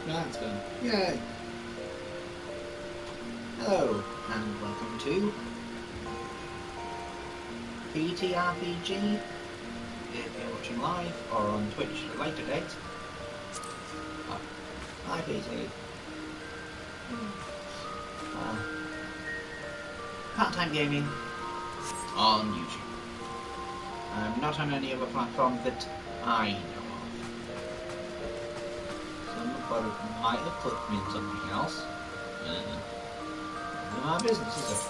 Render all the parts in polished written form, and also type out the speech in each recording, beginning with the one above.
That's good. Yay! Hello, and welcome to PTRPG. If you're watching live or on Twitch at a later date. Oh, hi PT. Part-time gaming on YouTube. Not on any other platform that I know of. Somebody might have put me in something else. None of my business, is it?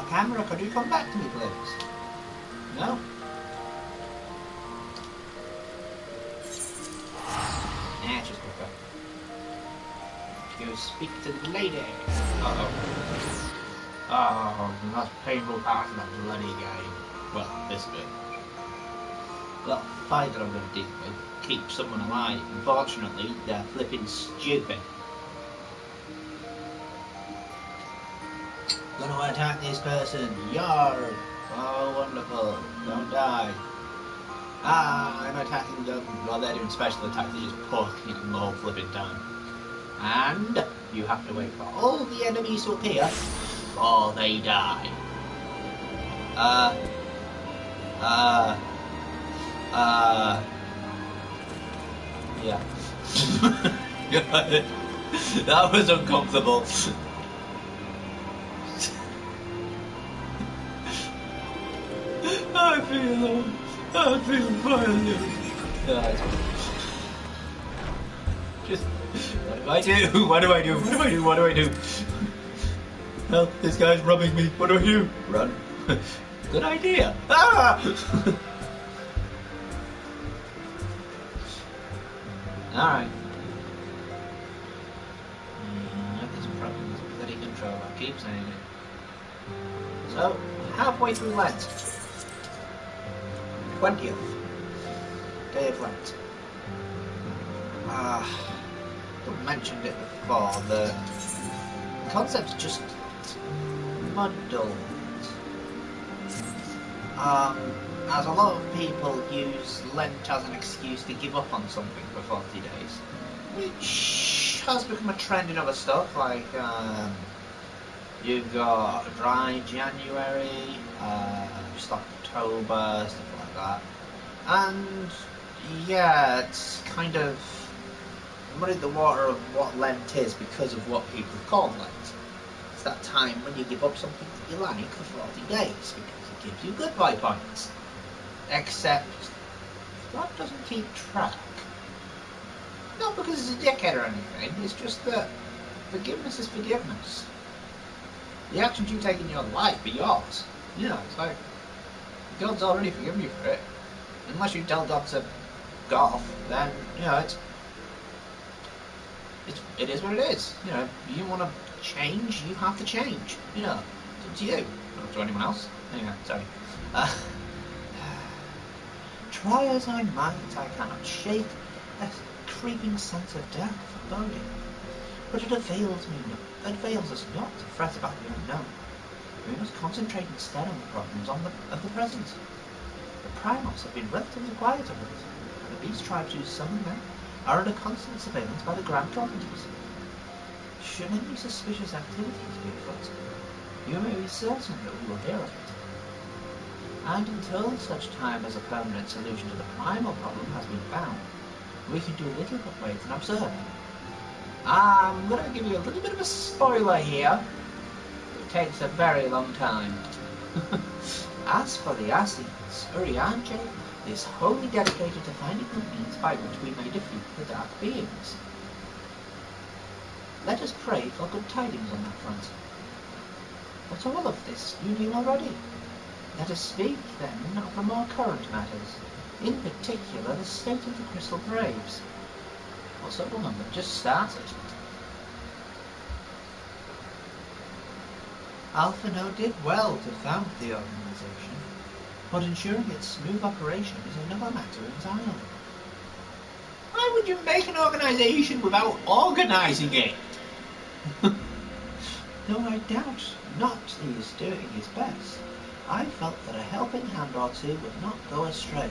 Camera, could you come back to me, please? No? Nah, it's just quicker. Go speak to the lady. Uh-oh. Oh, the most painful part of that bloody game. Well, this bit. The fight that I'm going to deal with keeps someone alive. Unfortunately, they're flipping stupid. Gonna attack this person. Yarr! Oh, wonderful. Don't die. Ah, I'm attacking them. While they're doing special attacks, they're just poking them the whole flipping time. And you have to wait for all the enemies to appear before they die. Yeah. That was uncomfortable. I feel violent. Just, what do I do? What do I do? What do I do? What do I do? Help, this guy's robbing me. What do I do? Run. Good idea. Ah! Alright. There's some problems with bloody control. I keep saying it. So, halfway through Lent. 20th day of Lent. I mentioned it before, the concept's just muddled. As a lot of people use Lent as an excuse to give up on something for 40 days, which has become a trend in other stuff, like you've got dry January, just October, stuff like that. And yeah, it's kind of muddied the water of what Lent is because of what people call Lent. It's that time when you give up something that you like for 40 days because it gives you good boy points. Except God doesn't keep track. Not because he's a dickhead or anything, it's just that forgiveness is forgiveness. The actions you take in your life are yours. You know, it's like God's already forgiven you for it. Unless you tell God to go off, then, you know, it is what it is. You know, you want to change, you have to change. You know, it's up to you, not to anyone else. Anyway, sorry. Try as I might, I cannot shake a creeping sense of death foreboding. But it avails us not to fret about the unknown. We must concentrate instead on the problems of the present. The primals have been relatively quiet of late, and the beast tribes whose summoned men are under constant surveillance by the Grand Companies. Should any suspicious activities be afoot, you may be certain that we will hear of it. And until such time as a permanent solution to the primal problem has been found, we can do little but wait and observe. I'm going to give you a little bit of a spoiler here. It takes a very long time. As for the Assassins, Urianche is wholly dedicated to finding the means by which we may defeat the Dark Beings. Let us pray for good tidings on that front. But all of this you knew already. Let us speak, then, of the more current matters, in particular the state of the Crystal Graves. What's up, woman? We've just started. Alphino did well to found the organisation, but ensuring its smooth operation is another matter entirely. Why would you make an organisation without organising it? Though I doubt not he is doing his best, I felt that a helping hand or two would not go astray.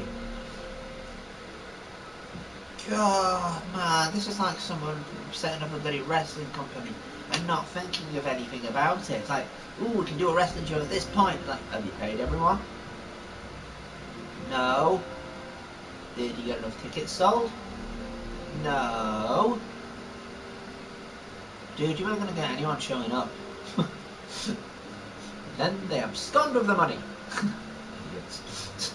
God, man, this is like someone setting up a bloody wrestling company and not thinking of anything about it. It's like, ooh, we can do a wrestling show at this point. Like, have you paid everyone? No. Did you get enough tickets sold? No. Dude, you weren't going to get anyone showing up. Then they abscond with the money. Idiots.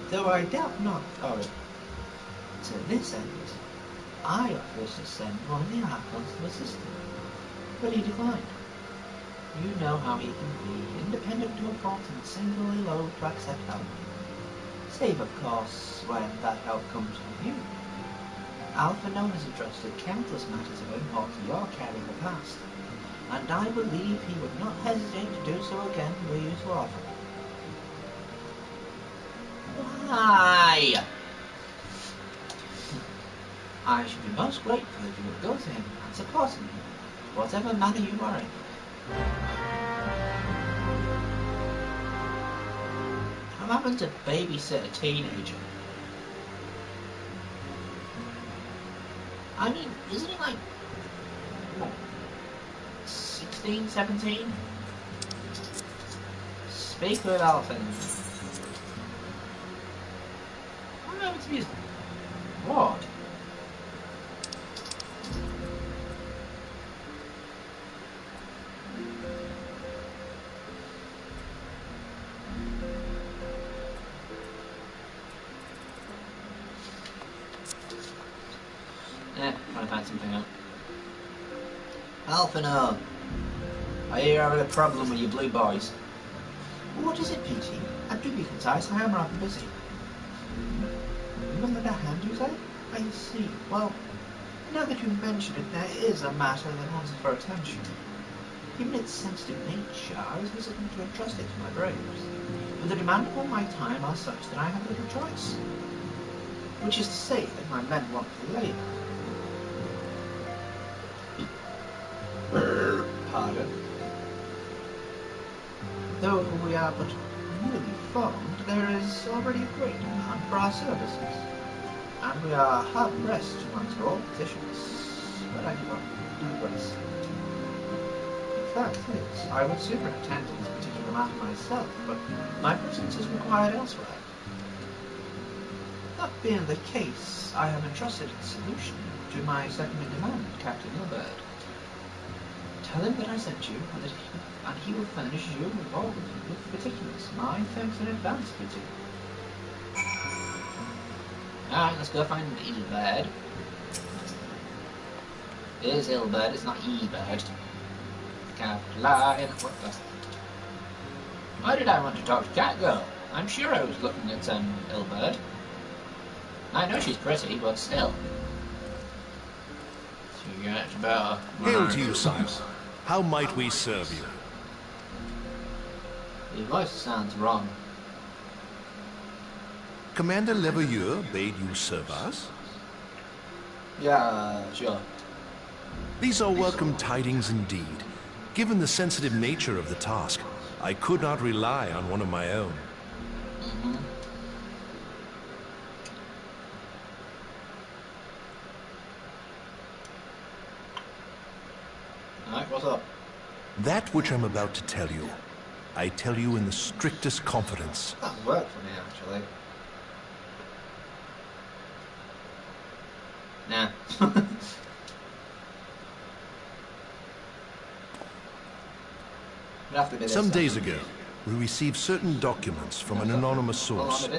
Though I doubt not, to this end, I offered to send one of the Archons to assist him, but he declined. You know how he can be, independent to a fault and singularly loath to accept help. Save, of course, when that help comes from you. Alpha known has entrusted countless matters of import to your care in the past, and I believe he would not hesitate to do so again were you to offer. Why? I should be most grateful if you would go to him and support him, whatever manner you are in. I'm having to babysit a teenager. I mean, isn't he like, what, 16, 17? Speak with Alpha. I'm having to be his ward. Trying to find something out. Alphino, I hear you're having a problem with your blue boys. What is it, PT? And do be concise, I am rather busy. You will lend a hand, you say? I see. Well, now that you mention it, there is a matter that wants for attention. Given its sensitive nature, I was hesitant to entrust it to my braves. But the demand upon my time are such that I have little choice. Which is to say that my men want for labour. Pardon. Though we are but newly formed, there is already a great demand for our services, and we are hard pressed to master all positions. But I digress. The fact is, I would sooner attend to this particular matter myself, but my presence is required elsewhere. That being the case, I have entrusted its solution to my second-in-command, Captain Ilbert. Tell him that I sent you, and he will furnish you with all the particulars. My thanks in advance, PT. Alright, let's go find Ilbert. It is Ilbert, it's not Ebert. Can't lie. What the? Why did I want to talk to Catgirl? I'm sure I was looking at Ilbert. I know she's pretty, but still. She gets better. Hail to you, sire. How might we serve you? Your voice sounds wrong. Commander Leveilleur bade you serve us? Yeah, sure. These are welcome tidings indeed. Given the sensitive nature of the task, I could not rely on one of my own. Alright, what's up? That which I'm about to tell you, I tell you in the strictest confidence. That worked for me, actually. Nah. Some days ago, we received certain documents from an anonymous source.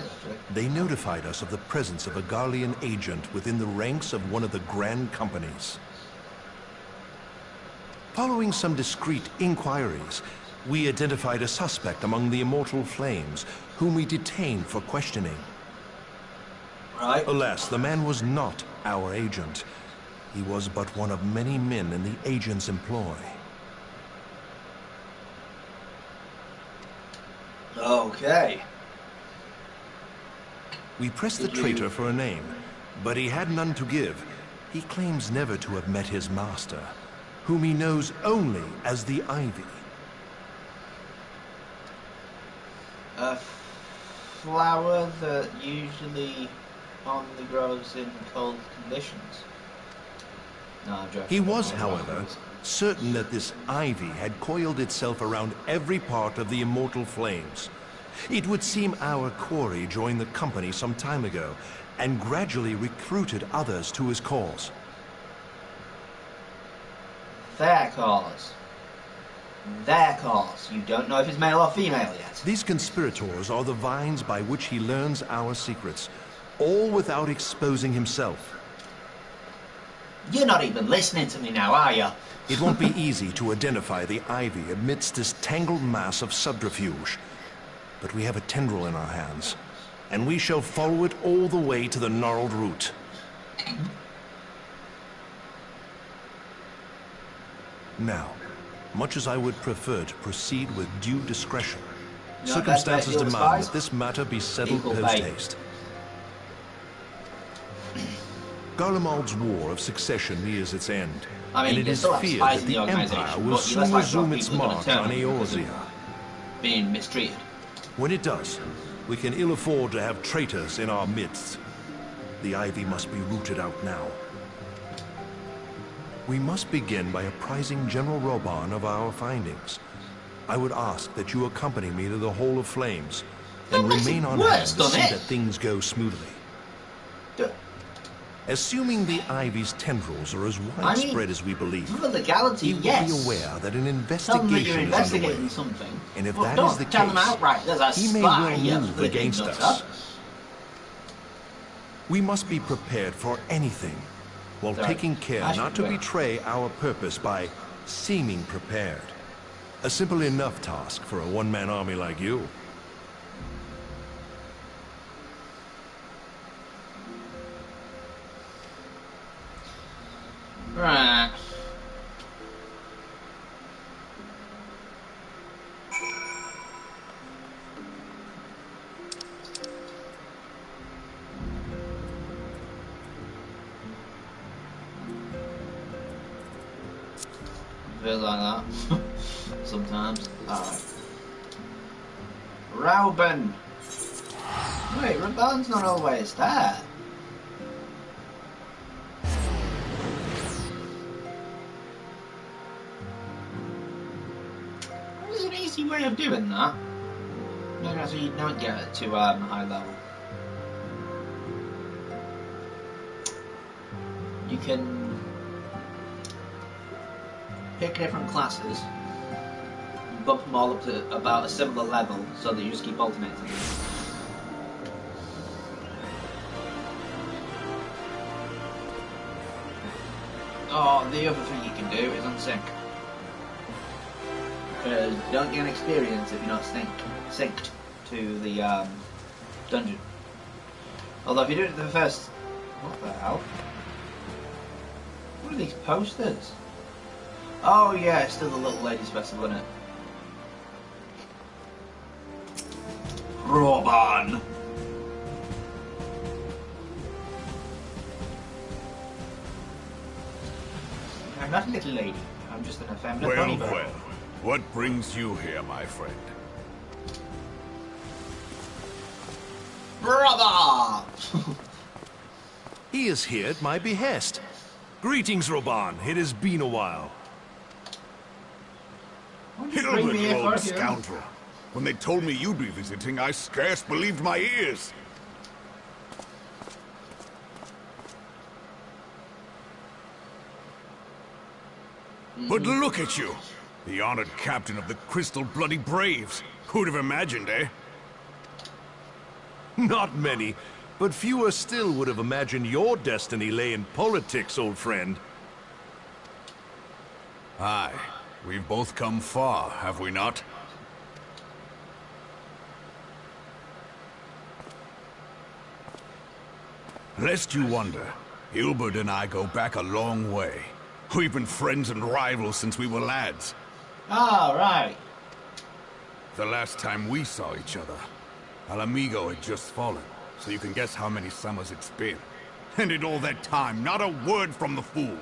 They notified us of the presence of a Garlean agent within the ranks of one of the Grand Companies. Following some discreet inquiries, we identified a suspect among the Immortal Flames, whom we detained for questioning. Right. Alas, the man was not our agent. He was but one of many men in the agent's employ. Okay. We pressed the traitor for a name, but he had none to give. He claims never to have met his master, whom he knows only as the Ivy. A flower that usually only grows in cold conditions. No, I'm joking. He was, however, certain that this ivy had coiled itself around every part of the immortal flames. It would seem our quarry joined the company some time ago and gradually recruited others to his cause. Their cause. Their cause. You don't know if it's male or female yet. These conspirators are the vines by which he learns our secrets, all without exposing himself. You're not even listening to me now, are you? It won't be easy to identify the ivy amidst this tangled mass of subterfuge. But we have a tendril in our hands, and we shall follow it all the way to the gnarled root. Now, much as I would prefer to proceed with due discretion, circumstances demand that this matter be settled post-haste. Garlemald's War of Succession nears its end, and it is feared that the Empire will soon resume its march on Eorzea. Being mistreated. When it does, we can ill afford to have traitors in our midst. The ivy must be rooted out now. We must begin by apprising General Roban of our findings. I would ask that you accompany me to the Hall of Flames and remain on hand to see that things go smoothly. Assuming the ivy's tendrils are as widespread as we believe, for legality, he will be aware that an investigation is underway. Something. And if that is the case, he may well move against us. We must be prepared for anything, while taking care not to betray our purpose by seeming prepared. A simple enough task for a one-man army like you. Right. Feels like that. Sometimes. Alright. Rauben! Wait, Raban's not always there. There's an easy way of doing that. Maybe so you don't get it to high level. You can pick different classes and bump them all up to about a similar level so that you just keep alternating them. Oh, the other thing you can do is unsync. Because you don't gain experience if you're not synced to the dungeon. Although if you do it to the first... What the hell? What are these posters? Oh yeah, it's still the Little Ladies Festival, isn't it? Roban! I'm not a little lady. I'm just an effeminate bunny bird. Well, what brings you here, my friend? Brother! He is here at my behest. Greetings, Roban. It has been a while. Hilbert, you old scoundrel. When they told me you'd be visiting, I scarce believed my ears. But look at you! The honored captain of the Crystal Bloody Braves. Who'd have imagined, eh? Not many, but fewer still would have imagined your destiny lay in politics, old friend. Aye. We've both come far, have we not? Lest you wonder, Hilbert and I go back a long way. We've been friends and rivals since we were lads. Ah, right. The last time we saw each other, Alamigo had just fallen, so you can guess how many summers it's been. And in all that time, not a word from the fool.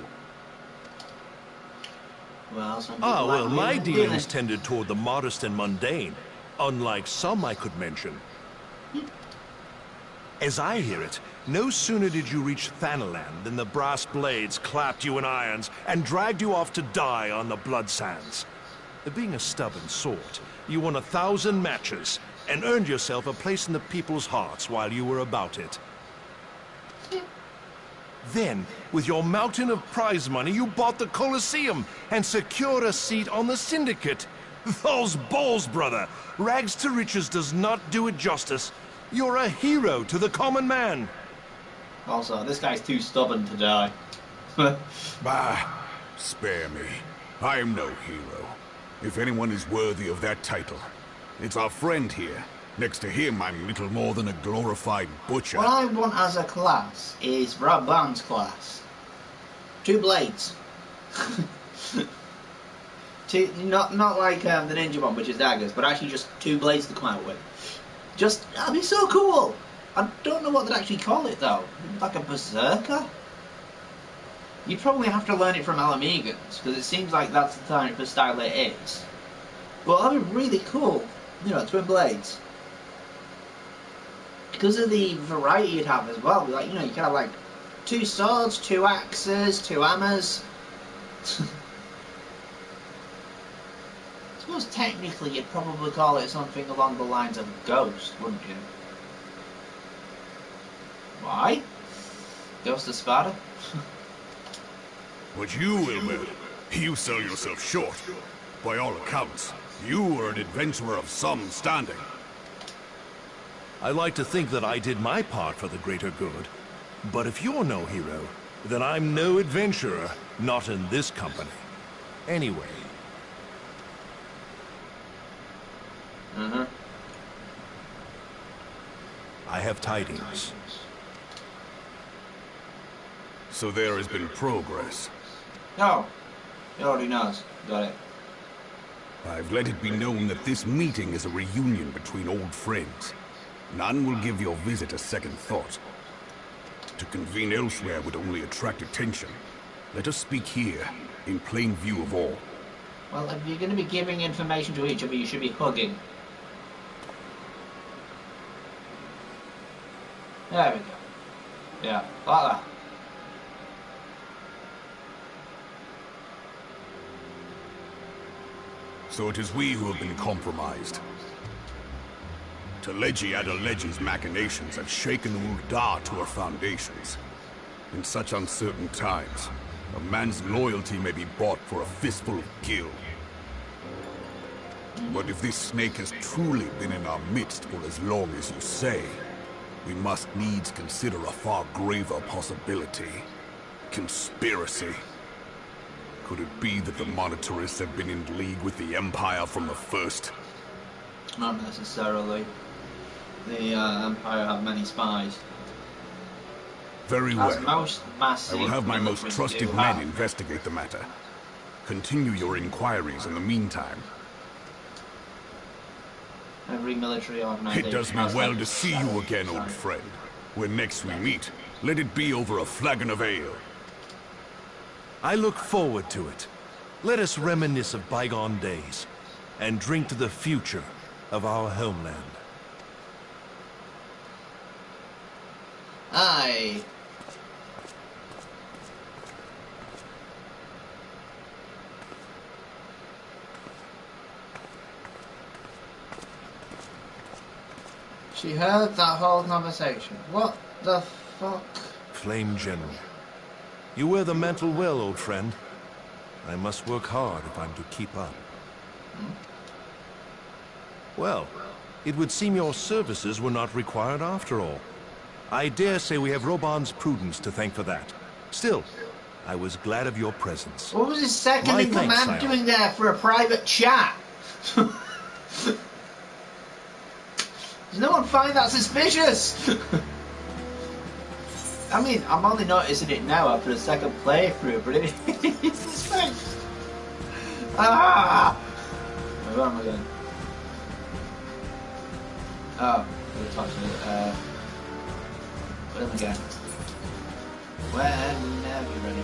Well, my dealings tended toward the modest and mundane, unlike some I could mention. As I hear it, no sooner did you reach Thanalan than the brass blades clapped you in irons and dragged you off to die on the blood sands. Being a stubborn sort, you won 1,000 matches and earned yourself a place in the people's hearts while you were about it. Then, with your mountain of prize money, you bought the Colosseum and secured a seat on the Syndicate. Those balls, brother! Rags to riches does not do it justice. You're a hero to the common man. Also, this guy's too stubborn to die. Bah, spare me. I am no hero. If anyone is worthy of that title, it's our friend here. Next to him, I'm little more than a glorified butcher. What I want as a class is Brad Barnes' class. 2 blades. Not like the ninja one, which is daggers, but actually just 2 blades to come out with. That'd be so cool. I don't know what they'd actually call it though. Like a berserker? You'd probably have to learn it from Alamegans, because it seems like that's the type of style it is. But that'd be really cool. You know, twin blades. Because of the variety you'd have as well. Like, you know, you can have like 2 swords, 2 axes, 2 hammers. I suppose technically you'd probably call it something along the lines of Ghost, wouldn't you? Why? Ghost of Sparta? But you, Wilmer, you sell yourself short. By all accounts, you are an adventurer of some standing. I like to think that I did my part for the greater good. But if you're no hero, then I'm no adventurer, not in this company. Anyway. I have tidings. So there has been progress. No. He already knows. Got it. I've let it be known that this meeting is a reunion between old friends. None will give your visit a second thought. To convene elsewhere would only attract attention. Let us speak here, in plain view of all. Well, if you're going to be giving information to each other, you should be hugging. There we go. Yeah, like that. So it is we who have been compromised. Teleji Adeleji's machinations have shaken Ul'dah to her foundations. In such uncertain times, a man's loyalty may be bought for a fistful of gil. But if this snake has truly been in our midst for as long as you say, we must needs consider a far graver possibility. Conspiracy. Could it be that the monetarists have been in league with the Empire from the first? Not necessarily. The Empire have many spies. Very well. Most massive I will have my most trusted men investigate the matter. Continue your inquiries in the meantime. Every military organization. It does me well to see you again, old friend. When next we meet, let it be over a flagon of ale. I look forward to it. Let us reminisce of bygone days and drink to the future of our homeland. Aye. She heard that whole conversation. What the fuck? Flame General. You wear the mantle well, old friend. I must work hard if I'm to keep up. Well, it would seem your services were not required after all. I dare say we have Roban's prudence to thank for that. Still, I was glad of your presence. What was his second in command doing there for a private chat? Does no one find that suspicious? I mean, I'm only noticing it now after a second playthrough, but it is suspicious. Ah! Where am I going? Oh, where am I going? Whenever you're ready.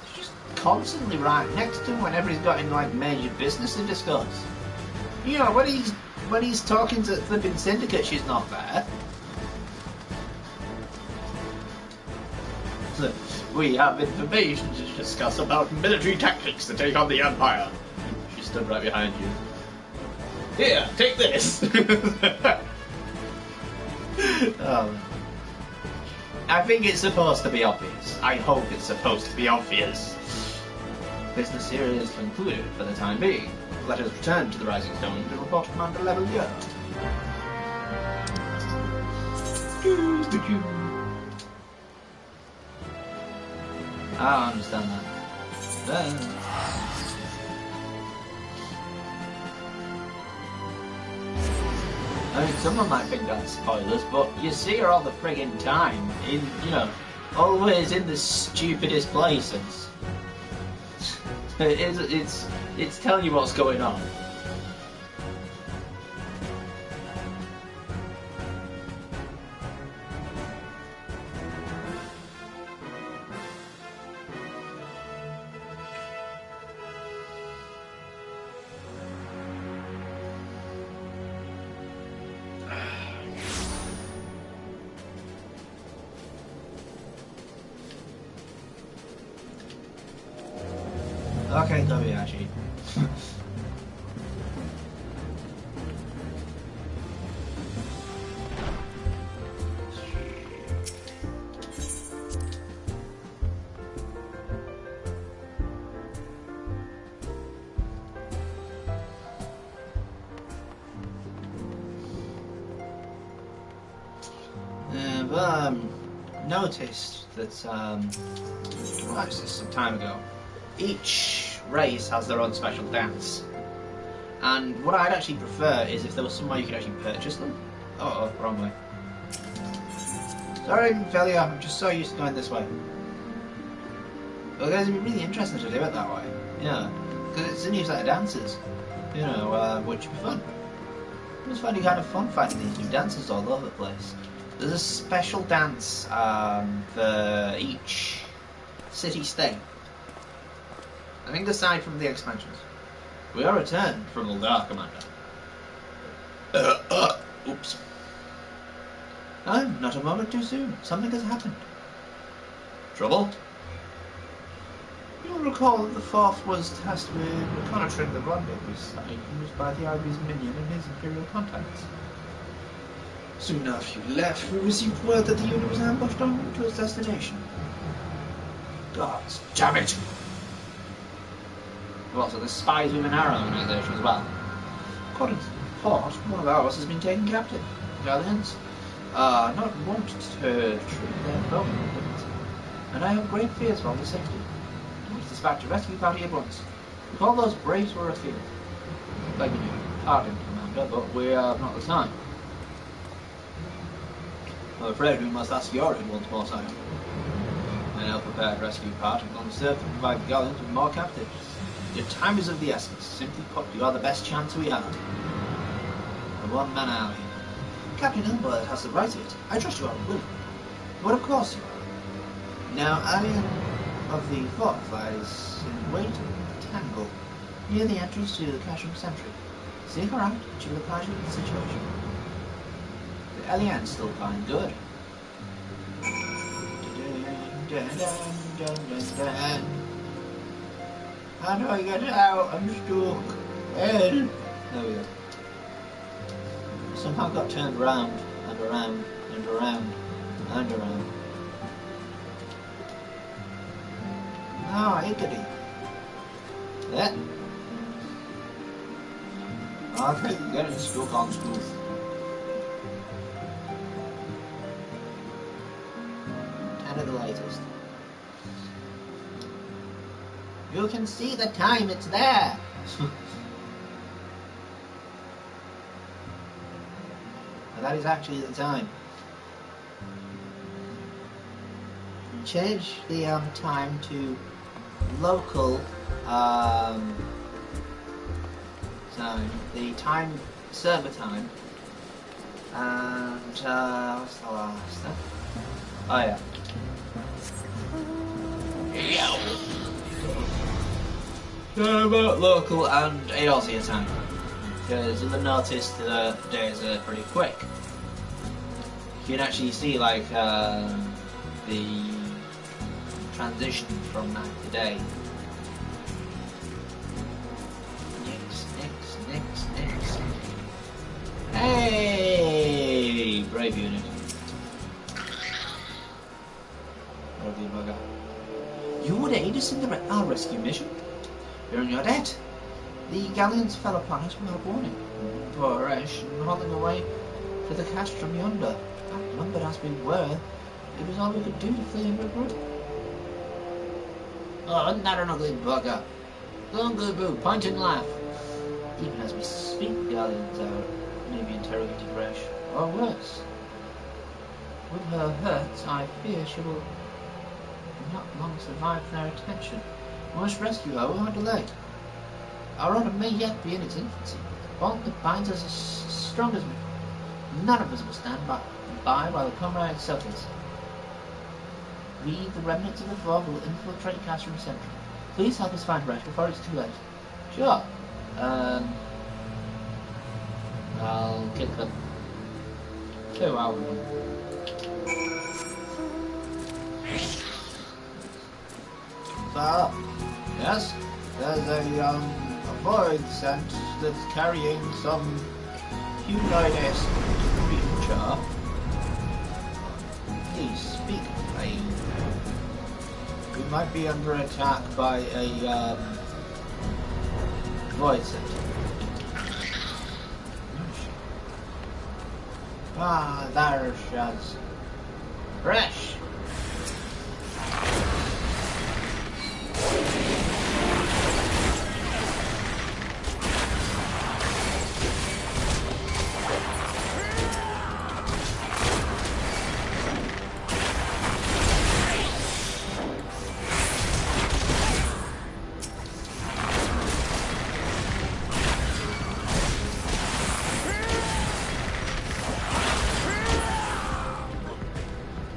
It's just constantly right next to him whenever he's got any like major business to discuss. You know, when he's talking to flipping Syndicate, she's not there. So, we have information to discuss about military tactics to take on the Empire. She stood right behind you. Here, take this! I think it's supposed to be obvious. I hope it's supposed to be obvious. Business here is concluded for the time being. Let us return to the Rising Stone to report Commander Level Year. I understand that. I mean, someone might think that's spoilers, but you see her all the friggin' time in, you know, always in the stupidest places. It's telling you what's going on. Okay, Kobayashi. Noticed that some time ago, each race has their own special dance, and what I'd actually prefer is if there was some way you could actually purchase them. Oh, wrong way. Sorry, failure. I'm just so used to going this way. But guys, it'd be really interesting to do it that way. Yeah, because it's a new set of dances. You know, which would be fun. I just find it kind of fun finding these new dances all over the place. There's a special dance for each city-state. I think aside from the expansions. We are returned from Uldar, Commander. Oops. I'm not a moment too soon. Something has happened. Trouble? You'll recall that the Fourth was tasked with reconnoitering the rendezvous site used by the Arby's minion and his Imperial contacts. Soon after you left, we received word that the unit was ambushed en route to its destination. Gods, damn it! Well, so there's spies within our organisation as well. According to the report, one of ours has been taken captive. Galleons are not wont to treat their foemen, and I have great fears for their safety. We must dispatch a rescue party at once. Recall those braves were afield. Begging you, pardon, Commander, but we have not the time. I'm afraid we must ask your aid once more, sire. An ill-prepared rescue party will serve to provide the Galleons with more captives. Your time is of the essence. Simply put, you are the best chance we have. The one-man army. Captain Elbert has the right of it. I trust you are willing. But of course you are. Now, Alien of the Fourth lies in wait in Tangle, near the entrance to the Cashing Sentry. Seek her out, and she will apprise you with the situation. The Aliens still fine good. How do I get out? I'm stuck. There we go. Somehow got turned round and around and around and around. Ah, hickety. Yeah. I think we're getting stuck on smooth. 10 of the latest. You can see the time, it's there! And that is actually the time. Change the time to local time, the time, server time, and what's the last step? Oh yeah. Server, local, and a Aussie time. because you'll have noticed the days are pretty quick. You can actually see like the transition from night to day. Nix. Hey, brave unit. Ugly bugger. You would aid us in our rescue mission. You're in your debt. The galleons fell upon us without warning. Poor Resh, hauling away for the cash from yonder. Outnumbered as we were, it was all we could do to flee and regroup. Oh, isn't that an ugly bugger? Go on, good boo, point and laugh. Even as we speak, the galleons are maybe interrogating Resh, or worse. With her hurts, I fear she will not long survive their attention. We must rescue her without delay. Our order may yet be in its infancy. The bond that binds us is strong as none of us will stand by while the comrade suffers. We, the remnants of the Fog, will infiltrate Castrum Central. Please help us find Resh before it's too late. Sure. I'll kick them. 2 hours. So, yes, there's a void sent that's carrying some humanoid-esque creature. Please speak, please. We might be under attack by a void sent. Ah, there she is. Resh!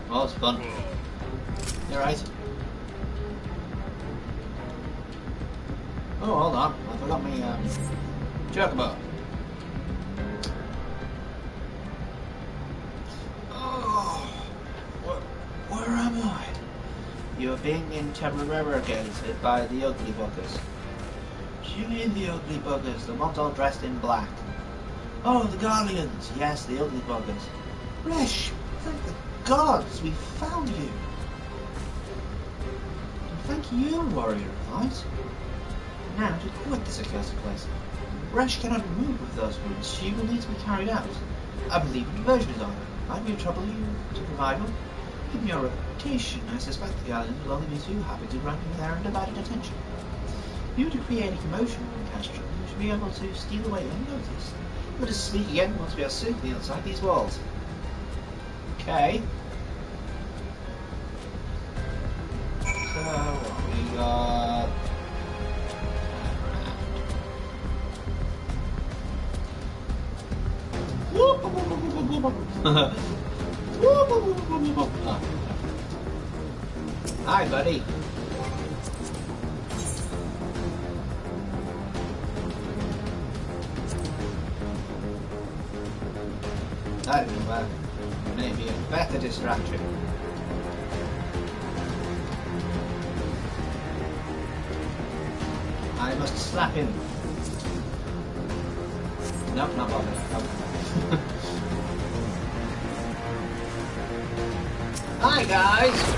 Well, it's fun. You're right. Oh, hold on. I forgot my chocobo. Oh, where am I? You're being interrogated by the ugly buggers. What do you mean the ugly buggers? The ones all dressed in black. Oh, the Garleans. Yes, the ugly buggers. Resh, thank the gods, we found you. And thank you, warrior of light. Now to quit this accursed place. Resh cannot move with those wounds. She will need to be carried out. I believe a diversion is on. Might be trouble you to provide one. Given your reputation, I suspect the Guardians will only be too happy to grant you their undivided attention. If you were to create a commotion in Castrum, you should be able to steal away unnoticed. Let us speak again once we are safely outside these walls. Okay. So, what we got? Hi, buddy. That didn't work. Maybe a better distraction. I must slap him. Nope, not bothered. Nope. Hi, guys!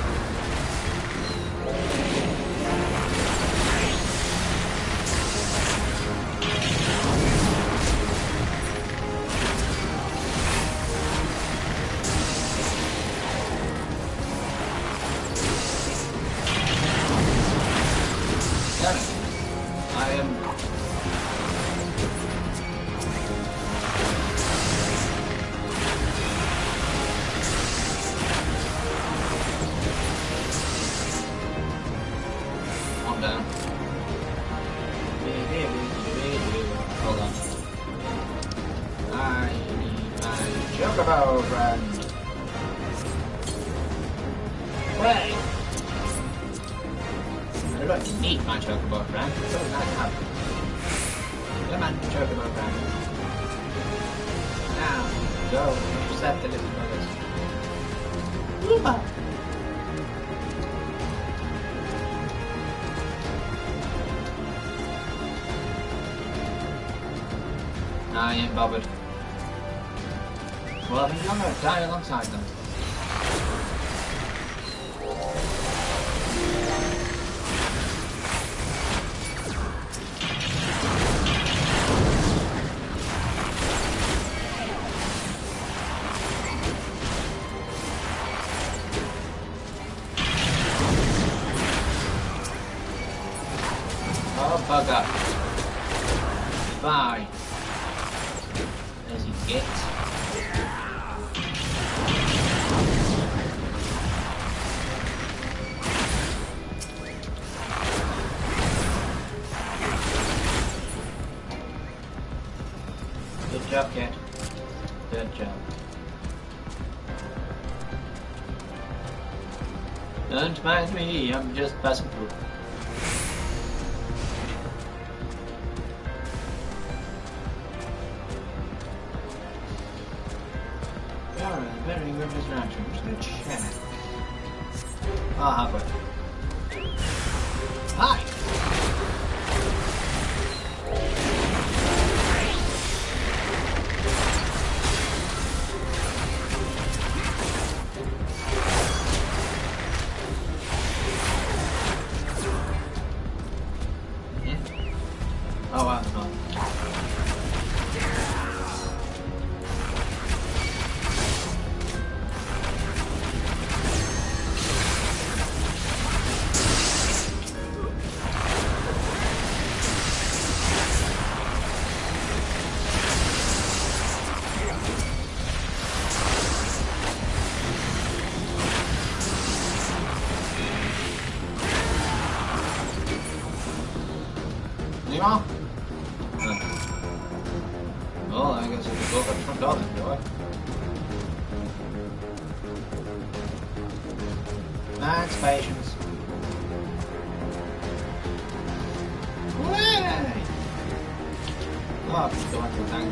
Come on, chocobo friend. Now, go intercept the little brothers. Whoopah! I ain't bothered. Well, I think I'm gonna die alongside them. Oh, bugger. Bye. As you get. Good job, kid. Good job. Don't mind me, I'm just passing through. Very good distraction. I'm just gonna check. Ah, halfway. Hi! Oh, wow, no. Anymore? Well, I guess I can go up the front door then, do I? Max patience. Way! Oh, I'll just go back to the tank.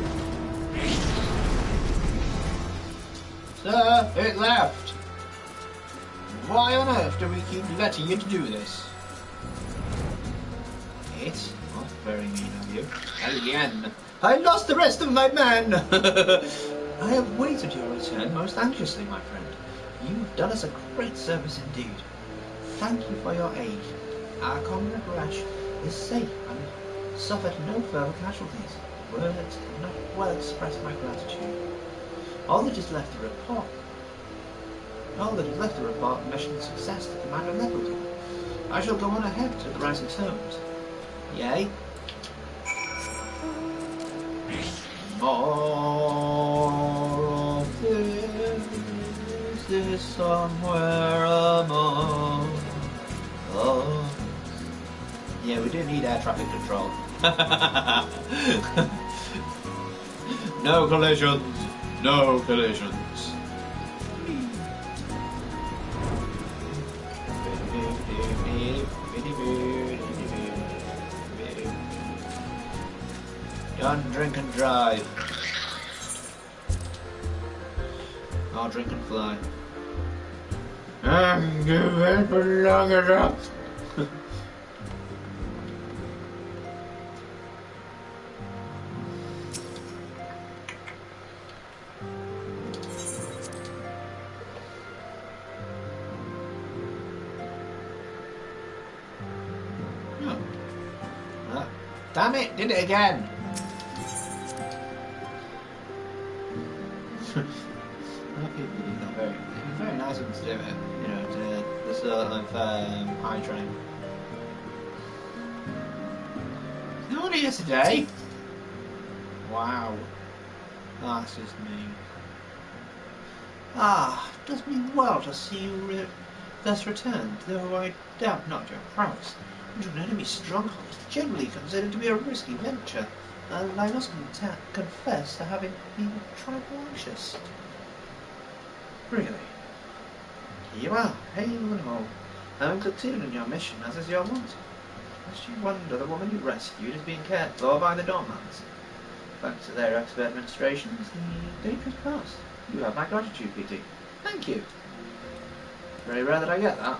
Sir, it left! Why on earth do we keep letting you do this? It? Not very mean of you. Again! I lost the rest of my men! I have waited your return most anxiously, my friend. You've done us a great service indeed. Thank you for your aid. Our comrade Rash is safe and suffered no further casualties. Words cannot well express my gratitude. All that is left to report mission success to Commander Leopard. I shall go on ahead to the Rising Stones. Yay. More of this is somewhere among us. Yeah, we do need air traffic control. No collisions! No collisions! Don't drink and drive. I'll drink and fly. I'm giving for long enough. Damn it, did it again. Very nice of them to do it, you know, to the sort of high train. No one here today? Wow. That's just mean. Ah, it does me well to see you thus returned, though I doubt not your prowess. Entering an enemy stronghold is generally considered to be a risky venture, and I must confess to having been a trifle anxious. Really? Here you are, hail and all, having succeeded in your mission as is your wont. Lest you wonder, the woman you rescued is being cared for by the doormats. Thanks to their expert administrations, the dangerous past. You have my gratitude, PT. Thank you. Very rare that I get that.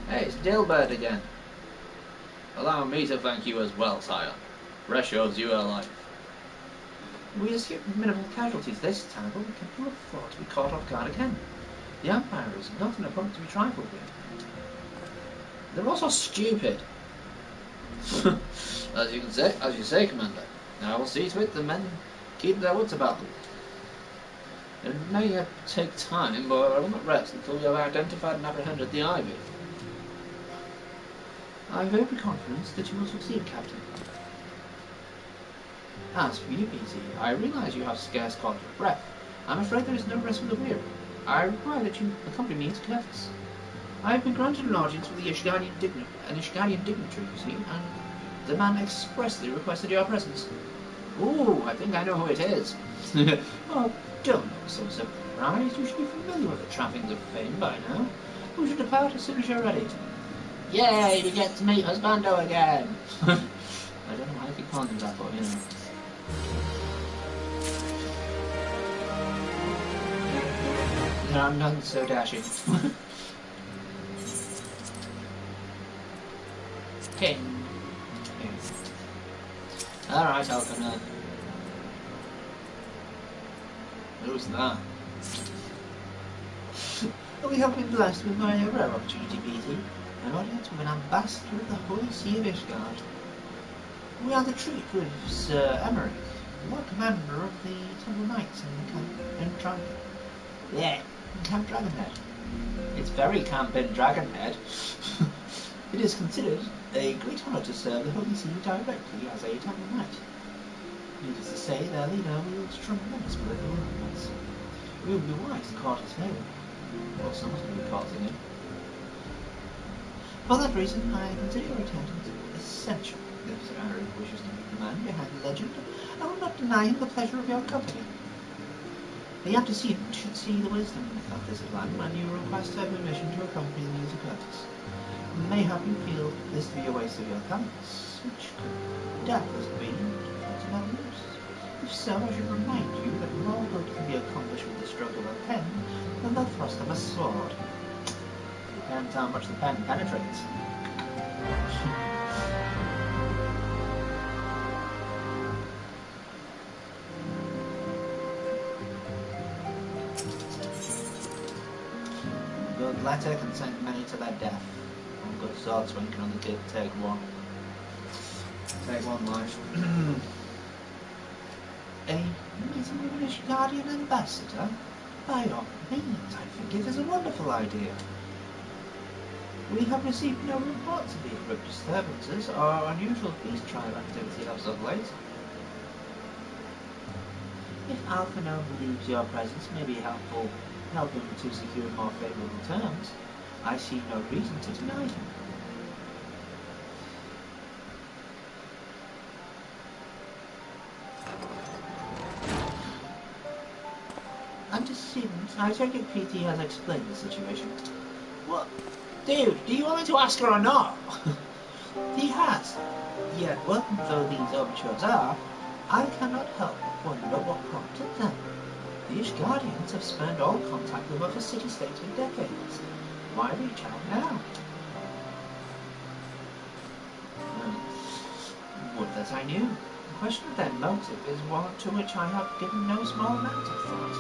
Hey, it's Dilbert again. Allow me to thank you as well, sire. Resh owes you her life. We escaped minimal casualties this time, but we can ill afford to be caught off guard again. The Empire is not an opponent to be trifled with. They're also stupid. As you say, Commander. I will see to it the men keep their wits about them. It may take time, but I will not rest until we have identified and apprehended the Ivy. I have every confidence that you will succeed, Captain. As for you, PT, I realize you have scarce caught your breath. I'm afraid there is no rest for the weary. I require that you accompany me to Clevis. I have been granted an audience with the Ishgardian dignitary, you see, and the man expressly requested your presence. Ooh, I think I know who it is. Oh, don't look so surprised. You should be familiar with the trappings of fame by now. We should depart as soon as you're ready. Yay, we get to meet Husbando again! I don't know why I keep calling him that, but you know. No, I'm not so dashing. Okay. Alright, I'll come now. Who's that? We have been blessed with my rare opportunity, BT. An audience with an ambassador of the Holy See of Ishgard. We are the troop of Sir Emmerich, Lord Commander of the Temple Knights in Camp Dragonhead. It's very Camp in Dragonhead. It is considered a great honour to serve the Holy See directly as a Temple Knight. Needless to say, their leader wields tremendous political influence. We would be wise to court his favour, or someone to be courting him. For that reason, I consider your attendance essential. If Sir Eric wishes to meet the man behind the legend, I will not deny him the pleasure of your company. The antecedent should see the wisdom of this plan when you request her permission to accompany me to Curtis. Mayhap you feel this to be a waste of your talents, which could doubtless be to no use. If so, I should remind you that more good can be accomplished with the stroke of a pen than the thrust of a sword. Depends how much the pen penetrates. Good letter can send many to their death. And good sword swing can only take one. Take one life. A meeting with an Ishgardian ambassador? By all means, I think it is a wonderful idea. We have received no reports of the abrupt disturbances or unusual feast trial activity as of late. If Alphino believes your presence may be helping to secure more favourable terms, I see no reason to deny him. Antecedents, I take it PT has explained the situation. What? Dude, do you want me to ask her or not? He has. Yet, welcome though these overtures are, I cannot help but wonder what prompted them. The Ishgardians have spurned all contact with other city-states for decades. Why reach out now? Would that I knew. The question of their motive is one to which I have given no small amount of thought.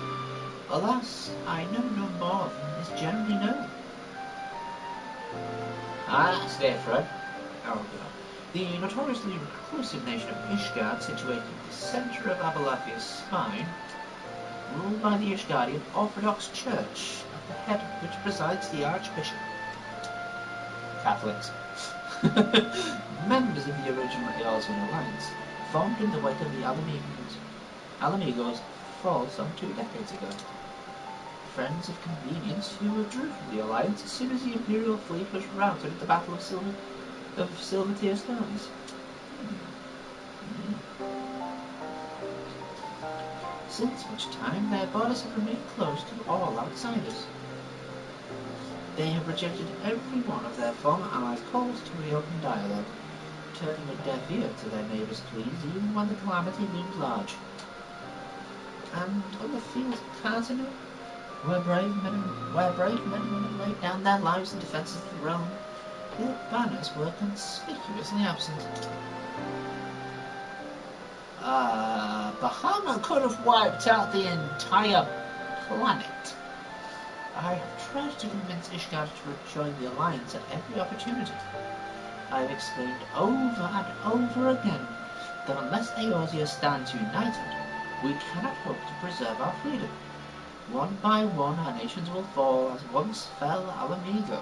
Alas, I know no more than is generally known. Ah, that's different. Oh god. The notoriously reclusive nation of Ishgard, situated at the centre of Abelathia's spine, ruled by the Ishgardian Orthodox Church, at the head of which presides the Archbishop. Catholics. Members of the original Eorzean Alliance, formed in the wake of the Alamigos' fall some 2 decades ago. Friends of convenience who withdrew from the Alliance as soon as the Imperial fleet was routed at the Battle of Silvertear Stones. Since which time, their borders have remained closed to all outsiders. They have rejected every one of their former allies' calls to reopen dialogue, turning a deaf ear to their neighbours' pleas even when the calamity looms large. And on the field of Cartano, where brave men and women laid down their lives in defence of the realm, their banners were conspicuously absent. Bahama could have wiped out the entire planet. I have tried to convince Ishgard to rejoin the Alliance at every opportunity. I have explained over and over again that unless Eorzea stands united, we cannot hope to preserve our freedom. One by one our nations will fall, as once fell Alamigo.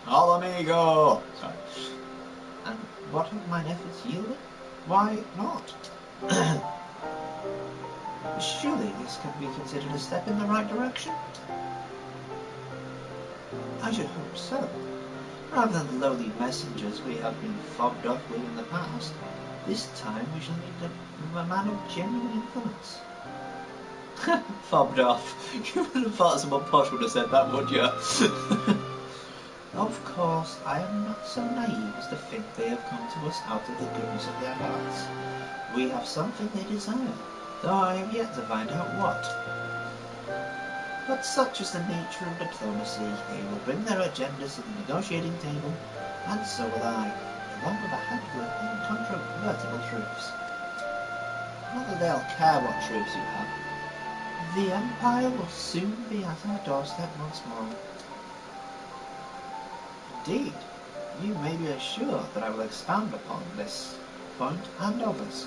Alamigo! Sorry. And what have mine efforts yielded? Why not? Surely this can be considered a step in the right direction? I should hope so. Rather than the lowly messengers we have been fobbed off with in the past, this time we shall need a man of genuine influence. Fobbed off. You would have thought someone posh would have said that, would you? Of course, I am not so naive as to think they have come to us out of the goodness of their hearts. We have something they desire, though I have yet to find out what. But such is the nature of diplomacy. They will bring their agendas to the negotiating table, and so will I, along with a handful of incontrovertible truths. Not that they'll care what truths you have. The Empire will soon be at our doorstep once more. Indeed, you may be assured that I will expound upon this point and others.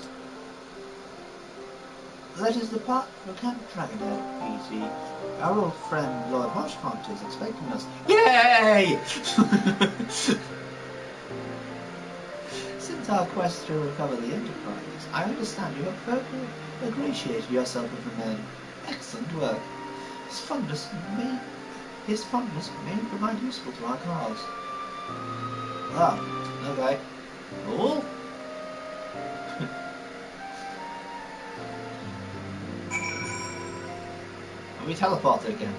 Let us depart for Camp Dragonhead, P.T. Our old friend Lord Marchmont is expecting us. Yay! Since our quest to recover the Enterprise, I understand you have further ingratiated yourself with the men. Excellent work. His fondness may provide useful to our cause. Ah, okay. Cool. Are we teleported again?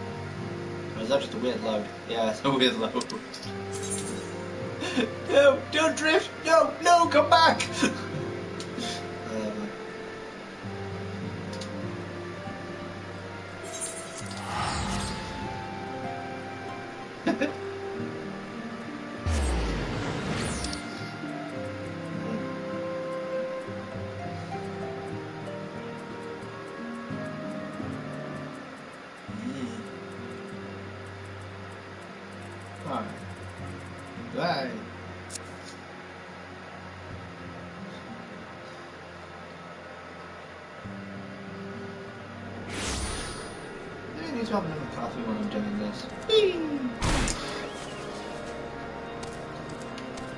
Or is that just a weird load? Yeah, it's a weird load. No, don't drift! No, no, come back! Bye. I need to have another coffee when I'm doing this.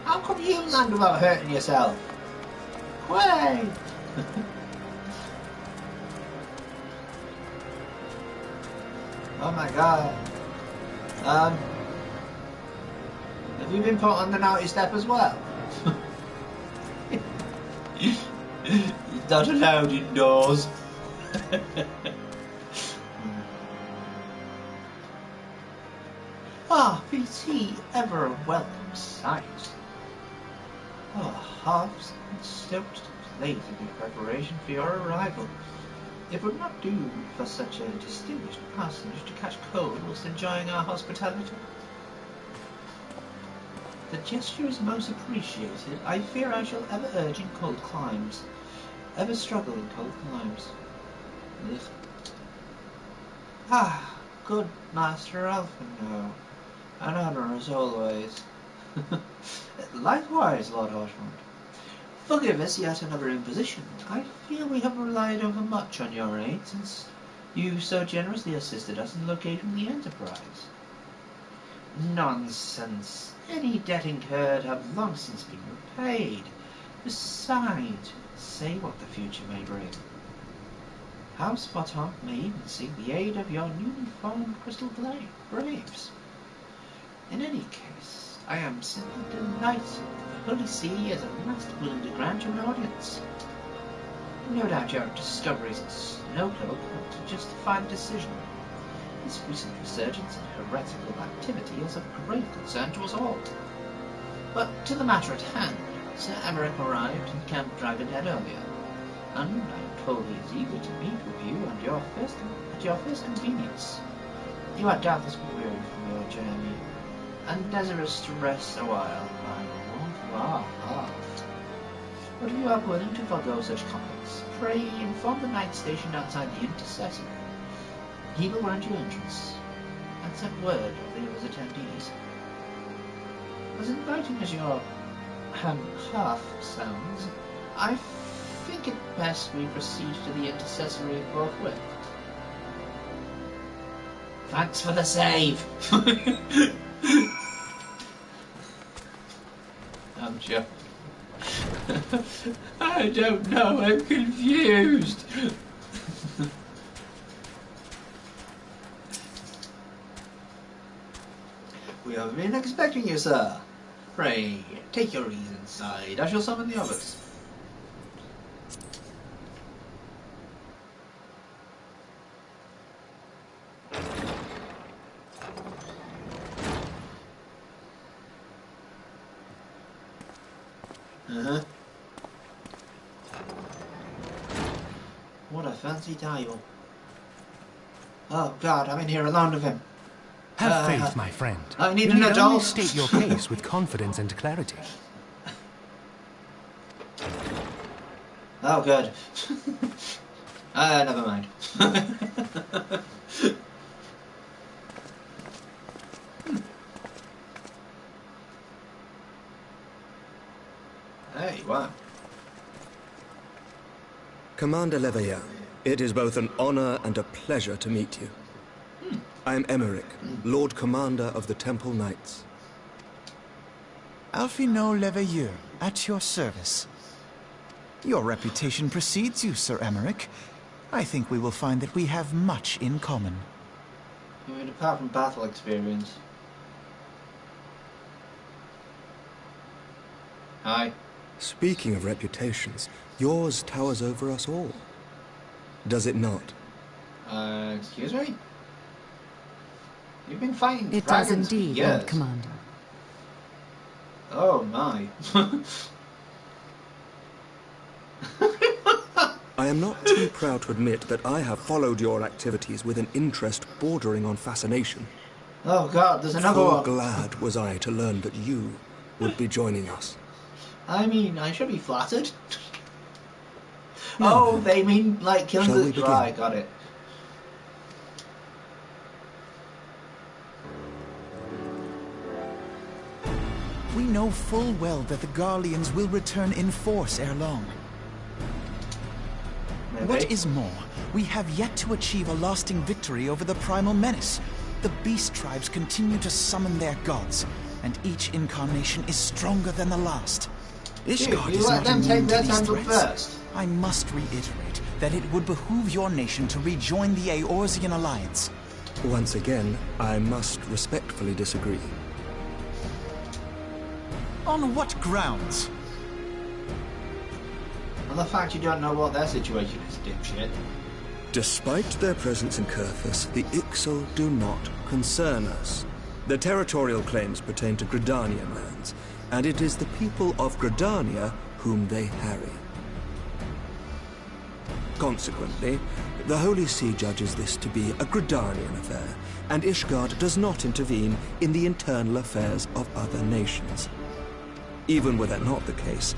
How come you land without hurting yourself? Way! Oh my god. Have you been put on the naughty step as well? You're not allowed indoors. Ah, PT, ever a welcome sight. Oh, hearts and stoked to plate in preparation for your arrival. It would not do for such a distinguished personage to catch cold whilst enjoying our hospitality. The gesture is most appreciated. I fear I shall ever urge in cold climes. Ever struggle in cold climes. Ugh. Ah, good Master Alphino. An honour as always. Likewise, Lord Horshmont. Forgive us yet another imposition. I fear we have relied overmuch on your aid since you so generously assisted us in locating the Enterprise. Nonsense. Any debt incurred have long since been repaid. Besides, say what the future may bring. House Bottom may even seek the aid of your newly formed Crystal Braves. In any case, I am simply delighted the Holy See is at last willing to grant you an audience. No doubt your discoveries at Snowcloak helped to justify the decision. This recent resurgence in heretical activity is of great concern to us all. But to the matter at hand, Sir Emmerich arrived in Camp Dragonhead earlier, and I am told he is eager to meet with you and at your first convenience. You are doubtless weary from your journey, and desirous to rest a while, But if you are willing to forego such comforts, pray inform the knight stationed outside the intercessory. He will grant you entrance, and send word of the other attendees. As inviting as your half sounds, I think it best we proceed to the intercessory forthwith. Thanks for the save! I'm joking. I don't know, I'm confused. We have been expecting you, sir. Pray, take your ease inside. I shall summon the others. What a fancy tile. Oh God, I'm in here alone with him. Have faith, my friend. I need you an need adult. only state your case with confidence and clarity. Oh, good. Never mind. Hey, wow. Commander Leveilleur, it is both an honor and a pleasure to meet you. I am Emmerich, Lord Commander of the Temple Knights. Alphino Leveilleur, at your service. Your reputation precedes you, Sir Emmerich. I think we will find that we have much in common. I mean, apart from battle experience. Hi. Speaking of reputations, yours towers over us all. Does it not? Excuse me? You've been fighting It does dragons for indeed, years. Lord Commander. Oh my. I am not too proud to admit that I have followed your activities with an interest bordering on fascination. Oh God, there's another Full one. glad was I to learn that you would be joining us. I mean, I should be flattered. No. Oh, they mean like killing Shall we the... begin? Right, got it. We know full well that the Garleans will return in force ere long. Maybe. What is more, we have yet to achieve a lasting victory over the primal menace. The beast tribes continue to summon their gods, and each incarnation is stronger than the last. Ishgard you is let not them take immune to their these time threats. first. I must reiterate that it would behoove your nation to rejoin the Eorzean alliance. Once again, I must respectfully disagree. On what grounds? And the fact you don't know what their situation is, dipshit. Despite their presence in Kurthus, the Ixal do not concern us. Their territorial claims pertain to Gridanian lands, and it is the people of Gridania whom they harry. Consequently, the Holy See judges this to be a Gridanian affair, and Ishgard does not intervene in the internal affairs of other nations. Even were that not the case,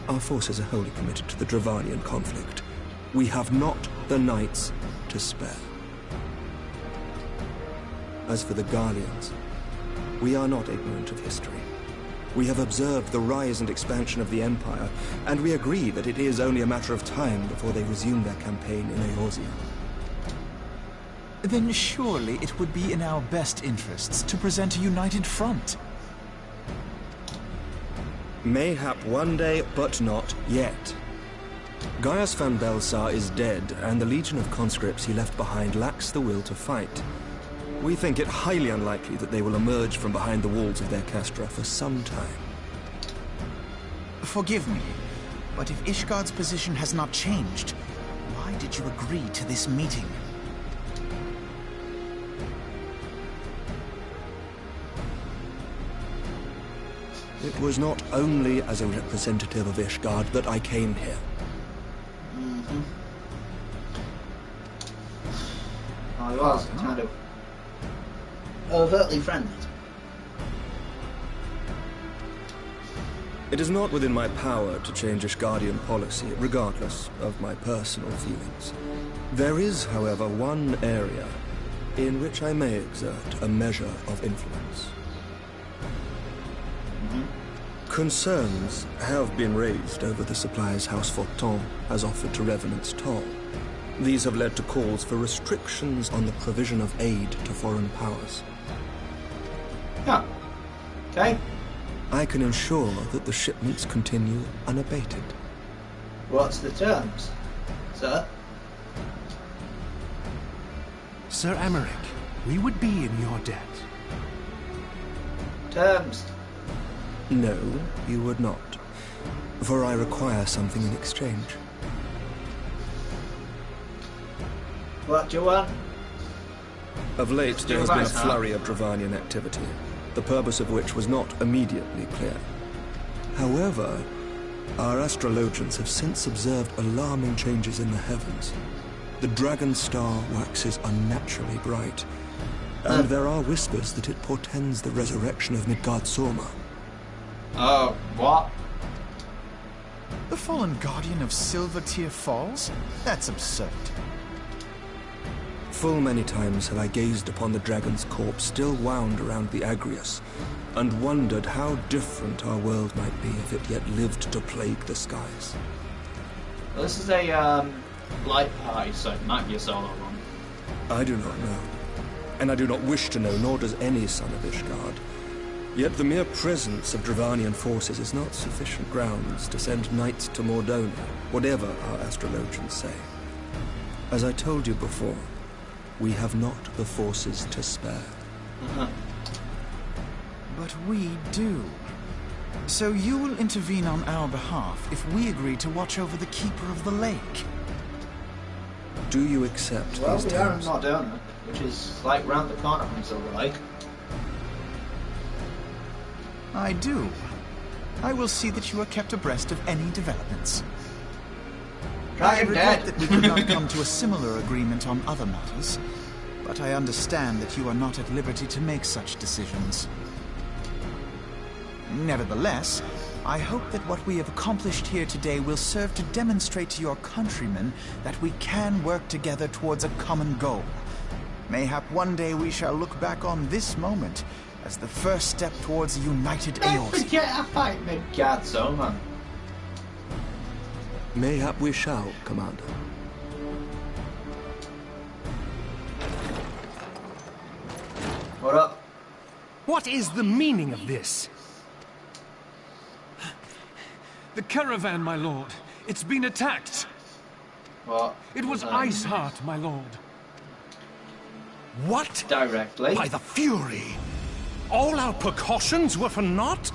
our forces are wholly committed to the Dravanian conflict. We have not the knights to spare. As for the Garleans, we are not ignorant of history. We have observed the rise and expansion of the Empire, and we agree that it is only a matter of time before they resume their campaign in Eorzea. Then surely it would be in our best interests to present a united front. Mayhap one day, but not yet. Gaius van Belsar is dead, and the legion of conscripts he left behind lacks the will to fight. We think it highly unlikely that they will emerge from behind the walls of their castra for some time. Forgive me, but if Ishgard's position has not changed, why did you agree to this meeting? It was not only as a representative of Ishgard that I came here. I was kind of overtly friendly. It is not within my power to change Ishgardian policy, regardless of my personal feelings. There is, however, one area in which I may exert a measure of influence. Concerns have been raised over the supplies House Fortin has offered to Revenant's Toll. These have led to calls for restrictions on the provision of aid to foreign powers. Yeah. Okay. I can ensure that the shipments continue unabated. What's the terms, sir? Sir Emmerich, we would be in your debt. Terms. No, you would not. For I require something in exchange. What do you want? Of late, there has been a flurry of Dravanian activity, the purpose of which was not immediately clear. However, our astrologians have since observed alarming changes in the heavens. The dragon star waxes unnaturally bright, and there are whispers that it portends the resurrection of Midgard Sorma. What? The fallen guardian of Silvertear Falls? That's absurd. Full many times have I gazed upon the dragon's corpse still wound around the Agrius, and wondered how different our world might be if it yet lived to plague the skies. Well, this is a light party, so it might be a solo one. I do not know, and I do not wish to know, nor does any son of Ishgard. Yet the mere presence of Dravanian forces is not sufficient grounds to send knights to Mordona, whatever our astrologians say. As I told you before, we have not the forces to spare. But we do. So you will intervene on our behalf if we agree to watch over the Keeper of the Lake. Do you accept Well, these we are in terms? Mordona, which is like round the corner from Silver Lake. I do. I will see that you are kept abreast of any developments. I regret that we could not come to a similar agreement on other matters, but I understand that you are not at liberty to make such decisions. Nevertheless, I hope that what we have accomplished here today will serve to demonstrate to your countrymen that we can work together towards a common goal. Mayhap one day we shall look back on this moment as the first step towards a united Don't Eos. forget I fight Midgard Sorma. Mayhap we shall, Commander. What up? What is the meaning of this? The caravan, my lord. It's been attacked. What? It was Iceheart, my lord. What? Directly. By the Fury! All our precautions were for naught?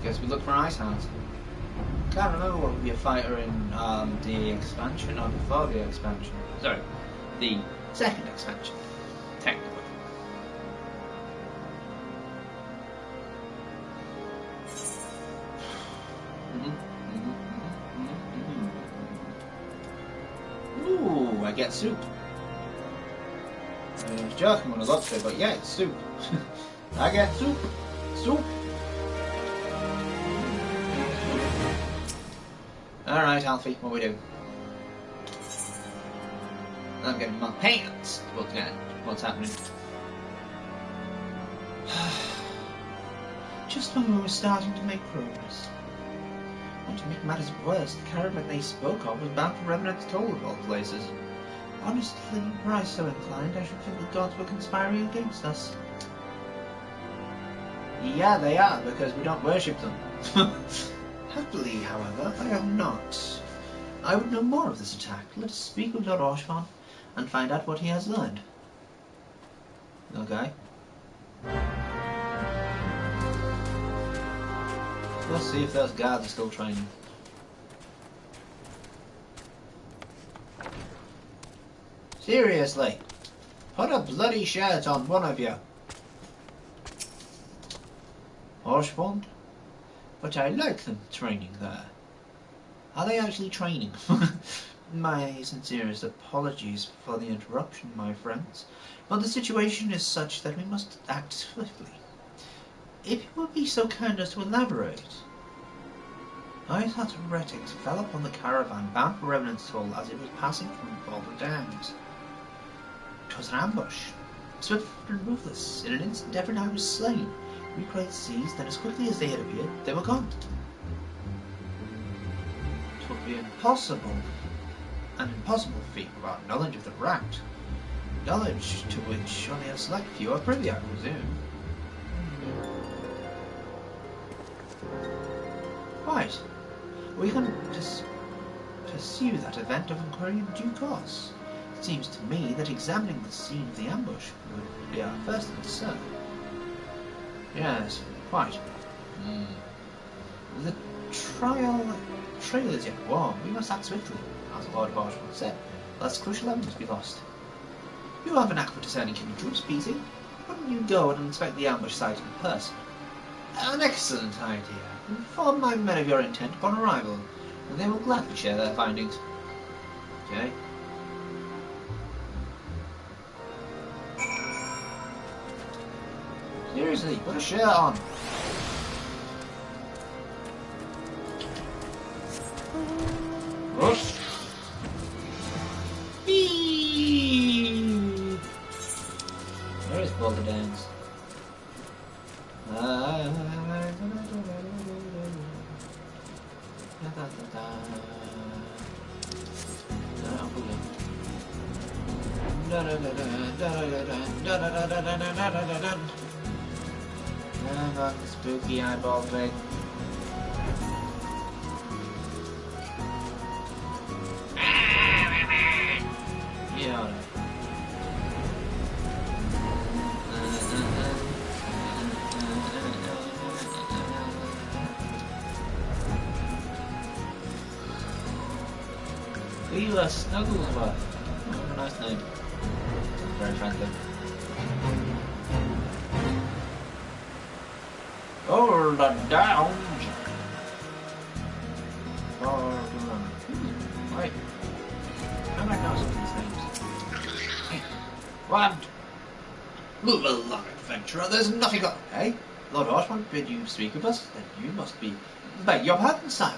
Guess we look for Iceheart. Can't remember what would be a fighter in the expansion or before the expansion. Sorry, the second expansion, technically. Ooh, I get soup. I was joking when I looked at it, but yeah, it's soup. I get soup. Soup. Alright, Alfie, what we do? I'm getting my pants. What's happening? Just when we were starting to make progress. And to make matters worse, the caravan they spoke of was bound for Revenant's Toll of all places. Honestly, were I so inclined, I should think the gods were conspiring against us. Yeah, they are, because we don't worship them. Happily, however, I am not. I would know more of this attack. Let us speak with Lord Orshvan and find out what he has learned. Okay. Let's see if those guards are still training. Seriously? Put a bloody shirt on, one of you. Horsepound? But I like them training there. Are they actually training? My sincerest apologies for the interruption, my friends, but the situation is such that we must act swiftly. If you would be so kind as to elaborate. I thought heretics fell upon the caravan bound for Revenant's Hall as it was passing through all the dams. 'Twas an ambush, swift and ruthless. In an instant every eye was slain. We cried seized, then as quickly as they had appeared, they were gone. 'Twould be an impossible feat without knowledge of the route. Knowledge to which only a select few are privy, I presume. Right. We can just pursue that event of inquiry in due course. It seems to me that examining the scene of the ambush would be our first concern. Yes, quite. The trail is yet warm. We must act swiftly, as Lord Barshman said, lest crucial evidence be lost. You have an knack for discerning human troops, Beatty. Wouldn't you go and inspect the ambush site in person? An excellent idea. Inform my men of your intent upon arrival, and they will gladly share their findings. Okay. Seriously, put a shirt on. Whoops. Where is Boulder Dance? Hang on, the spooky eyeball thing. Yeah. Leela Snugglesworth. Oh, nice name. Very friendly. Oh, the downs! Wait. How do I know some of these names? Hey, what? Move along, adventurer. There's nothing up. Hey, Lord Horseman, bid you speak with us? Then you must be. Beg your pardon, sire.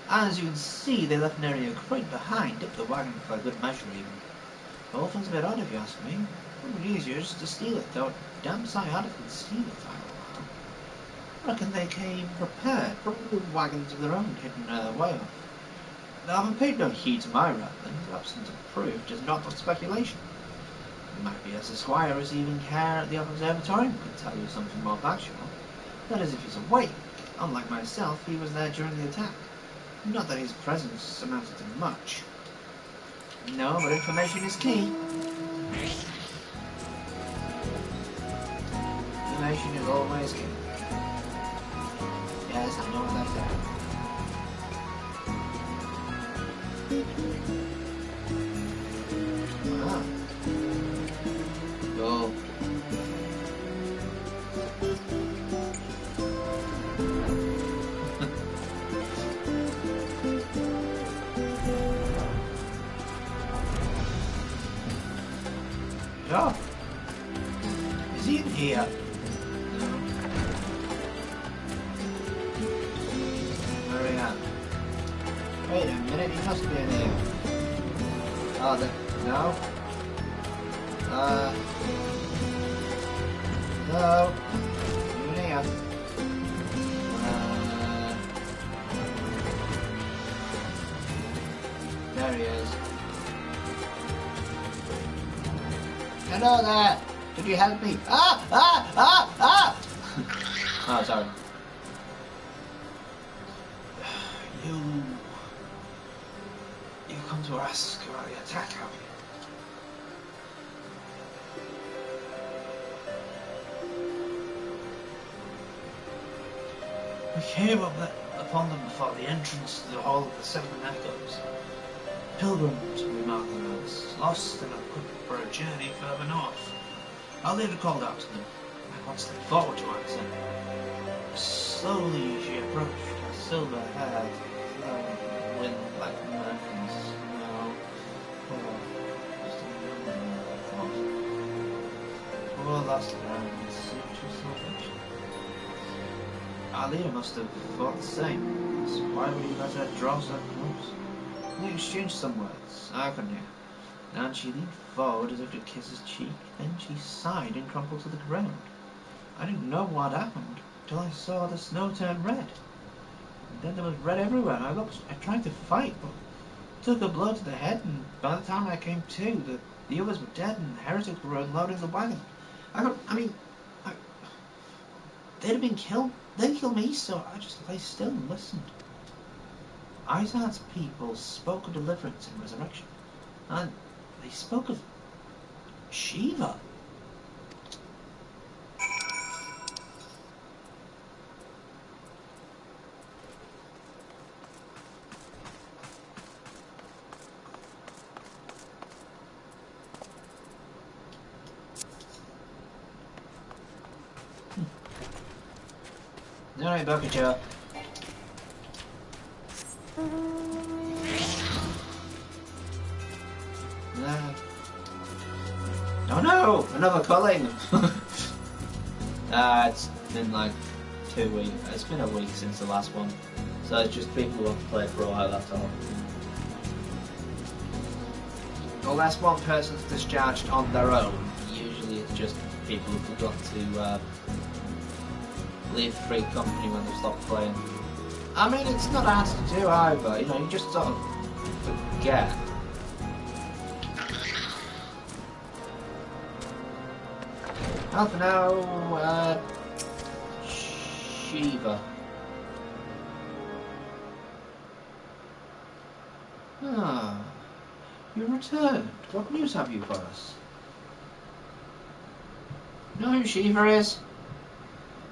As you can see, they left an area quite behind, dipped the wagon for a good measure even. The whole thing's a bit odd if you ask me. It would be easier just to steal it, though. Damn sciatic would steal it, I reckon they came prepared, probably with wagons of their own hidden way off. Now, I haven't paid no heed to my ramblings, absence of proof does not but speculation. It might be as the squire receiving care at the observatorium could tell you something more factual. That is, if he's awake. Unlike myself, he was there during the attack. Not that his presence amounted to much. No, but information is key. Information is always key. Yes, I know what I said. Ah. Go. Oh. Is he in here? Wait a minute, he must be in here. Oh, no? Hello? You in here? There he is. Hello there! Could you help me? Ah! Oh, sorry. You come to ask about the attack, have you? We came upon them before the entrance to the Hall of the Seven Echoes. Pilgrim to Remarkers, lost and equipped for a journey further north. Our leader called out to them. I once stepped forward to answer. Slowly she approached, her silver hair flowing wind like murk and snow. Just a young girl, I thought. Poor lost land, seemed too selfish. Our leader must have thought the same. So why would he let her draw so close? We exchanged some words, I couldn't hear. And she leaned forward as if to kiss his cheek. Then she sighed and crumpled to the ground. I didn't know what happened till I saw the snow turn red. And then there was red everywhere. And I tried to fight, but took a blow to the head. And by the time I came to, the others were dead, and the heretics were unloading the wagon. They'd have been killed. They'd kill me, so I just lay still and listened. Isaac's people spoke of deliverance and resurrection, and they spoke of Shiva. Alright, Bokucho. Oh no! Another culling! It's been like 2 weeks. It's been a week since the last one. So it's just people who want to play for a while, that's all. Unless one person's discharged on their own, usually it's just people who forgot to leave free company when they stop playing. I mean, it's not hard to do either, you know, you just sort of forget. Well, for now, Shiva. Ah, you returned. What news have you for us? You know who Shiva is?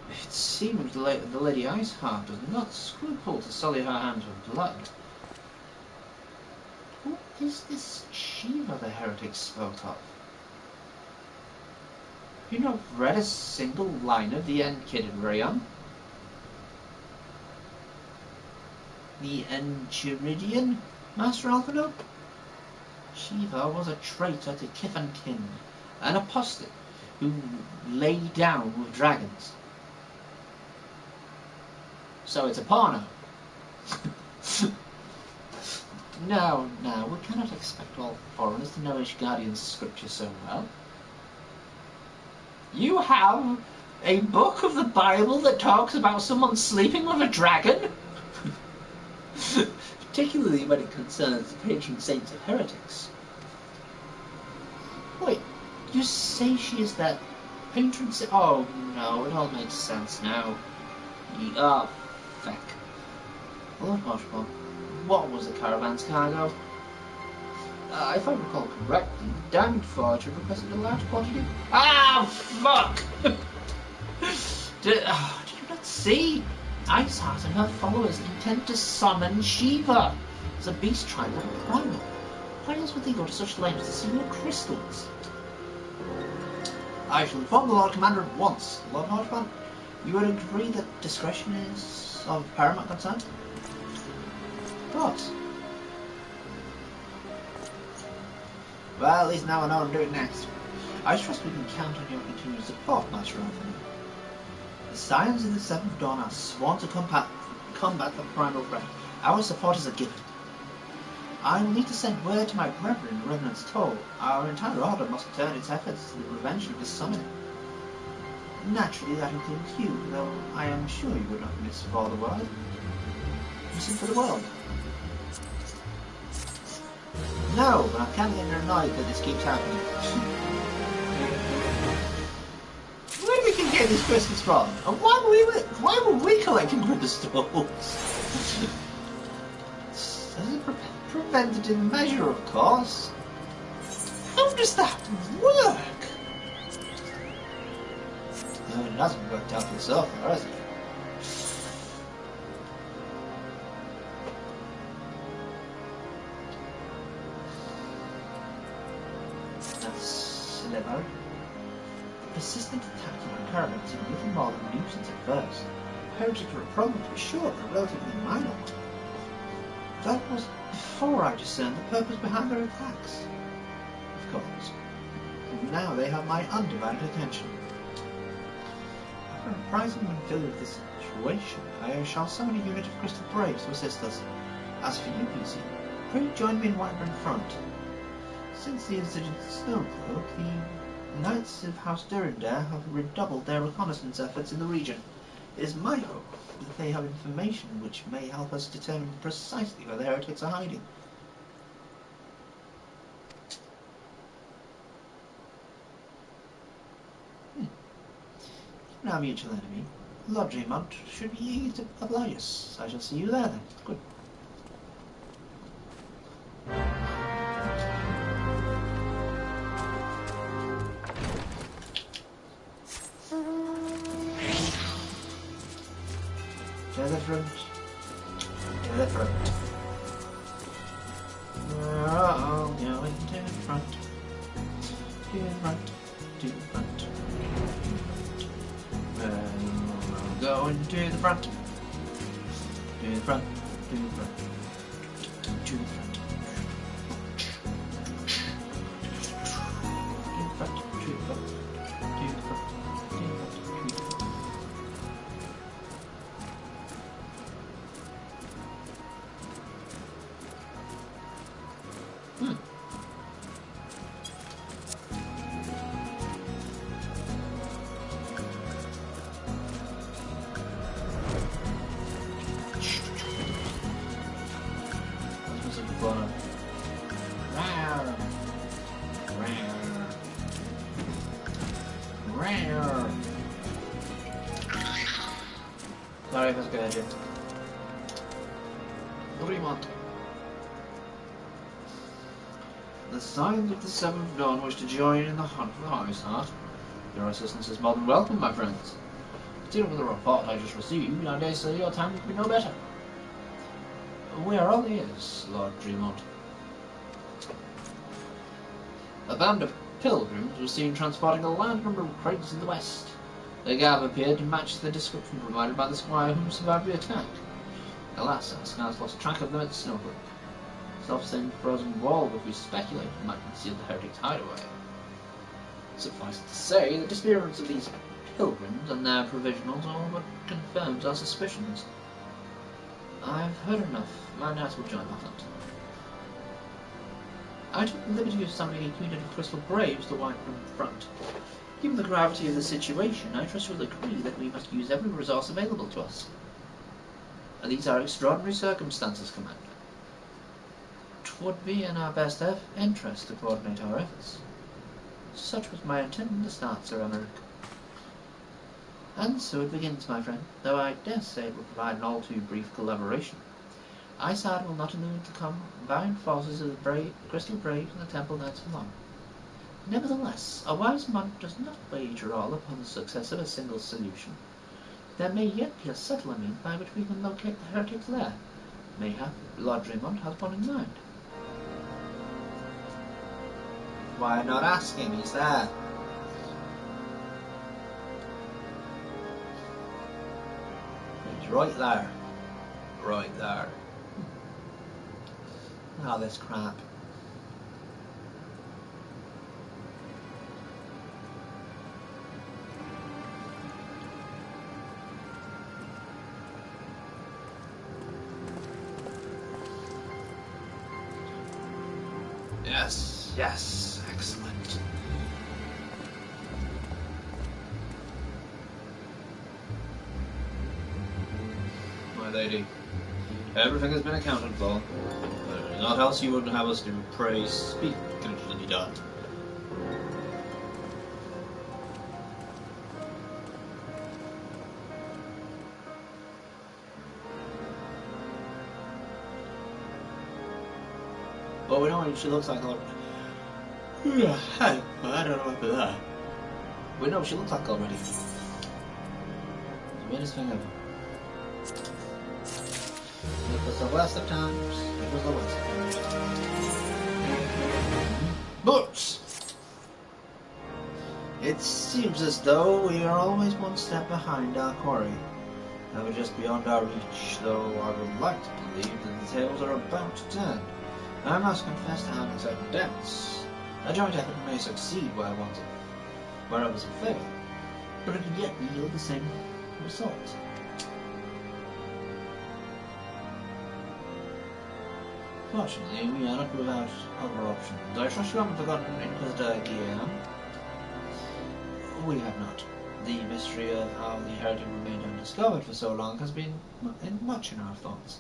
It seems the Lady Iceheart does not scruple to sully her hands with blood. Who is this Shiva the heretics spoke of? Have you not read a single line of the Enchiridion? The Enchiridion, Master Alphino? Shiva was a traitor to kith and kin, an apostate who lay down with dragons. So it's a porno. No, we cannot expect all foreigners to know Ishgardian's scripture so well. You have a book of the Bible that talks about someone sleeping with a dragon? Particularly when it concerns the patron saints of heretics. Wait, you say she is that patron saint? Oh no, it all makes sense now. Oh, feck. Lord Marshmallow, what was the caravan's cargo? If I recall correctly, the diamond forger requested a large quantity. Ah, fuck! Do you not see? Iceheart and her followers intend to summon Shiva as a beast tribe of a primal. Why else would they go to such lengths to see your crystals? I shall inform the Lord Commander at once. Lord Marshman, you would agree that discretion is of paramount concern? What? Well, at least now I know what to do next. I trust we can count on your continued support, Master Anthony. The Scions of the Seventh Dawn are sworn to combat the primal threat. Our support is a given. I will need to send word to my brethren, Revenant's Toll. Our entire order must turn its efforts to the prevention of this summit. Naturally, that includes you, though I am sure you would not miss for the world. Miss it for the world. No, but I'm kind of getting annoyed that this keeps happening. Where did we get these crystals from? And why were we collecting crystals? As a preventative measure, of course. How does that work? No, it hasn't worked out so far, has it? delivered. The persistent attack from our caravan seemed little more than a nuisance at first. Heretics were a problem, to be sure, but a relatively minor one. That was before I discerned the purpose behind their attacks. Of course. And now they have my undivided attention. After apprising Manville of this situation, I shall summon a unit of Crystal Braves to assist us. As for you, PC, pray join me in Whiteburn Front. Since the incident at Snowcloak, the Knights of House Durandare have redoubled their reconnaissance efforts in the region. It is my hope that they have information which may help us determine precisely where the heretics are hiding. Now mutual enemy, Lord Dremont should be eager to oblige us. I shall see you there then. Good. To the front. To the front. We're all going to the front. To the front. To the front. We're going to the front. To the front. To the front. To the front. To the front. To the front. To the front. Sorry if I was going to What do you want? The Signs of the Seventh Dawn wish to join in the hunt for the Harvest Heart. Your assistance is more than welcome, my friends. Considering the report I just received, I dare say your time could be no better. We are all ears, Lord Dremont. A band of pilgrims was seen transporting a large number of crates in the west. Their garb appeared to match the description provided by the squire whom survived the attack. Alas, our scouts lost track of them at Snowbrook. Self-same frozen wall which we speculated might conceal the heretics' hideaway. Suffice it to say, the disappearance of these pilgrims and their provisionals all but confirms our suspicions. I've heard enough. My knights will join the hunt. I took the liberty of summoning a unit of Crystal Braves to Whiteburn Front. Given the gravity of the situation, I trust you'll agree that we must use every resource available to us. And these are extraordinary circumstances, Commander. 'Twould be in our best interest to coordinate our efforts. Such was my intent at the start, Sir Emmerich. And so it begins, my friend, though I dare say it will provide an all too brief collaboration. Isard will not elude the combined forces of the Crystal Braves and the Temple Knights for long. Nevertheless, a wise monk does not wager all upon the success of a single solution. There may yet be a subtler means by which we can locate the heretics' lair. Mayhap Lord Dremont has one in mind. Why not ask him? He's there. He's right there. Right there. Oh, this crap. Yes, yes, excellent. My lady, everything has been accounted for. Not else you wouldn't have us do. Pray speak, can it be done? Well, we know what she looks like already. I don't know about that. We know what she looks like already. The weirdest thing ever. It was the worst of times. It was the worst of times. Books! seems as though we are always one step behind our quarry. Never just beyond our reach, though I would like to believe that the tables are about to turn. I must confess to having certain doubts. A joint effort may succeed where others have failed, but it can yet yield the same result. Fortunately, we are not without other options. I trust you haven't forgotten Inquisitor Guillaume. We have not. The mystery of how the heretic remained undiscovered for so long has been much in our thoughts,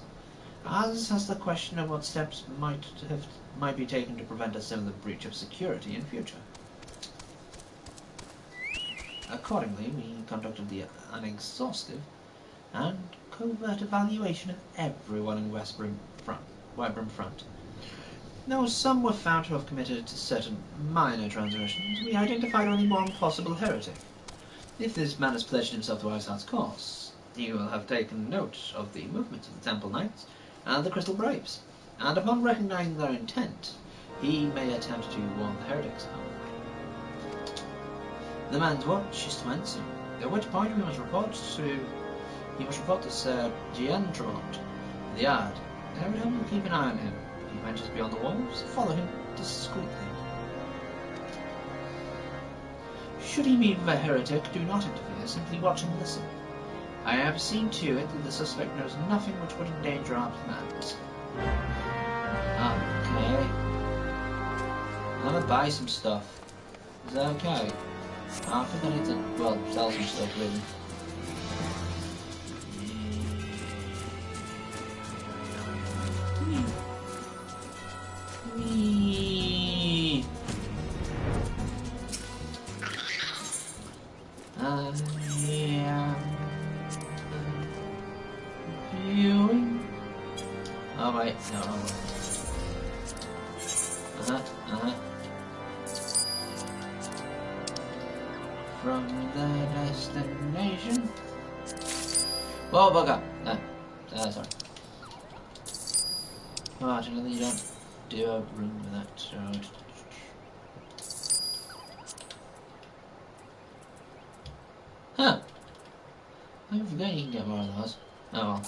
as has the question of what steps might be taken to prevent a similar breach of security in future. Accordingly, we conducted an exhaustive and covert evaluation of everyone in Wybrim Front. Though some were found to have committed certain minor transgressions, we identified only one possible heretic. If this man has pledged himself to Isar's cause, he will have taken note of the movements of the Temple Knights and the Crystal Braves, and upon recognizing their intent, he may attempt to warn the heretics out. The man's watch is to answer, at which point he must report to Sir Gian Tremont, the yard. Every time will keep an eye on him. If he ventures beyond the walls, follow him discreetly. Should he meet with a heretic, do not interfere, simply watch and listen. I have seen to it that the suspect knows nothing which would endanger our plans. Okay. I'm gonna buy some stuff. Is that okay? I think I need to, well, sell some stuff really. Oh wait, no. From the destination. Whoa, bugger. Sorry. Fortunately, you don't do a room with that, so. Huh. I forgot you can get more of those. Oh well.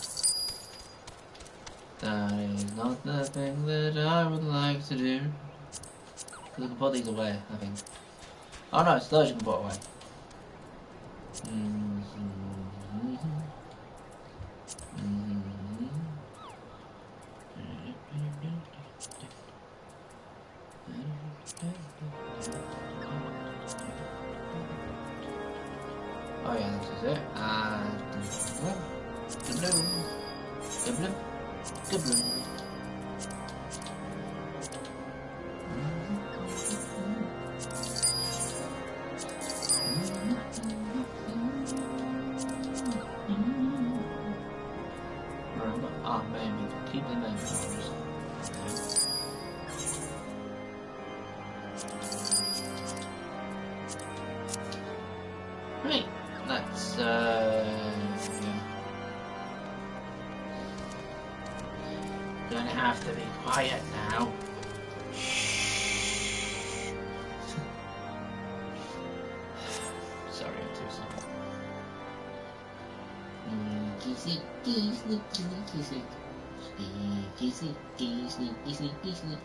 That is not the thing that I would like to do. We can put these away, I think. Oh no, it's those you can put away. Oh yeah, this is it. Doubloon. Maybe keep the memories. Right, let's yeah. Gonna have to be quiet now. Shh. Sorry, I'm too slow. Sneaky, sneaky, sneaky. Sneaky, sneaky, sneaky, sneaky, sneaky.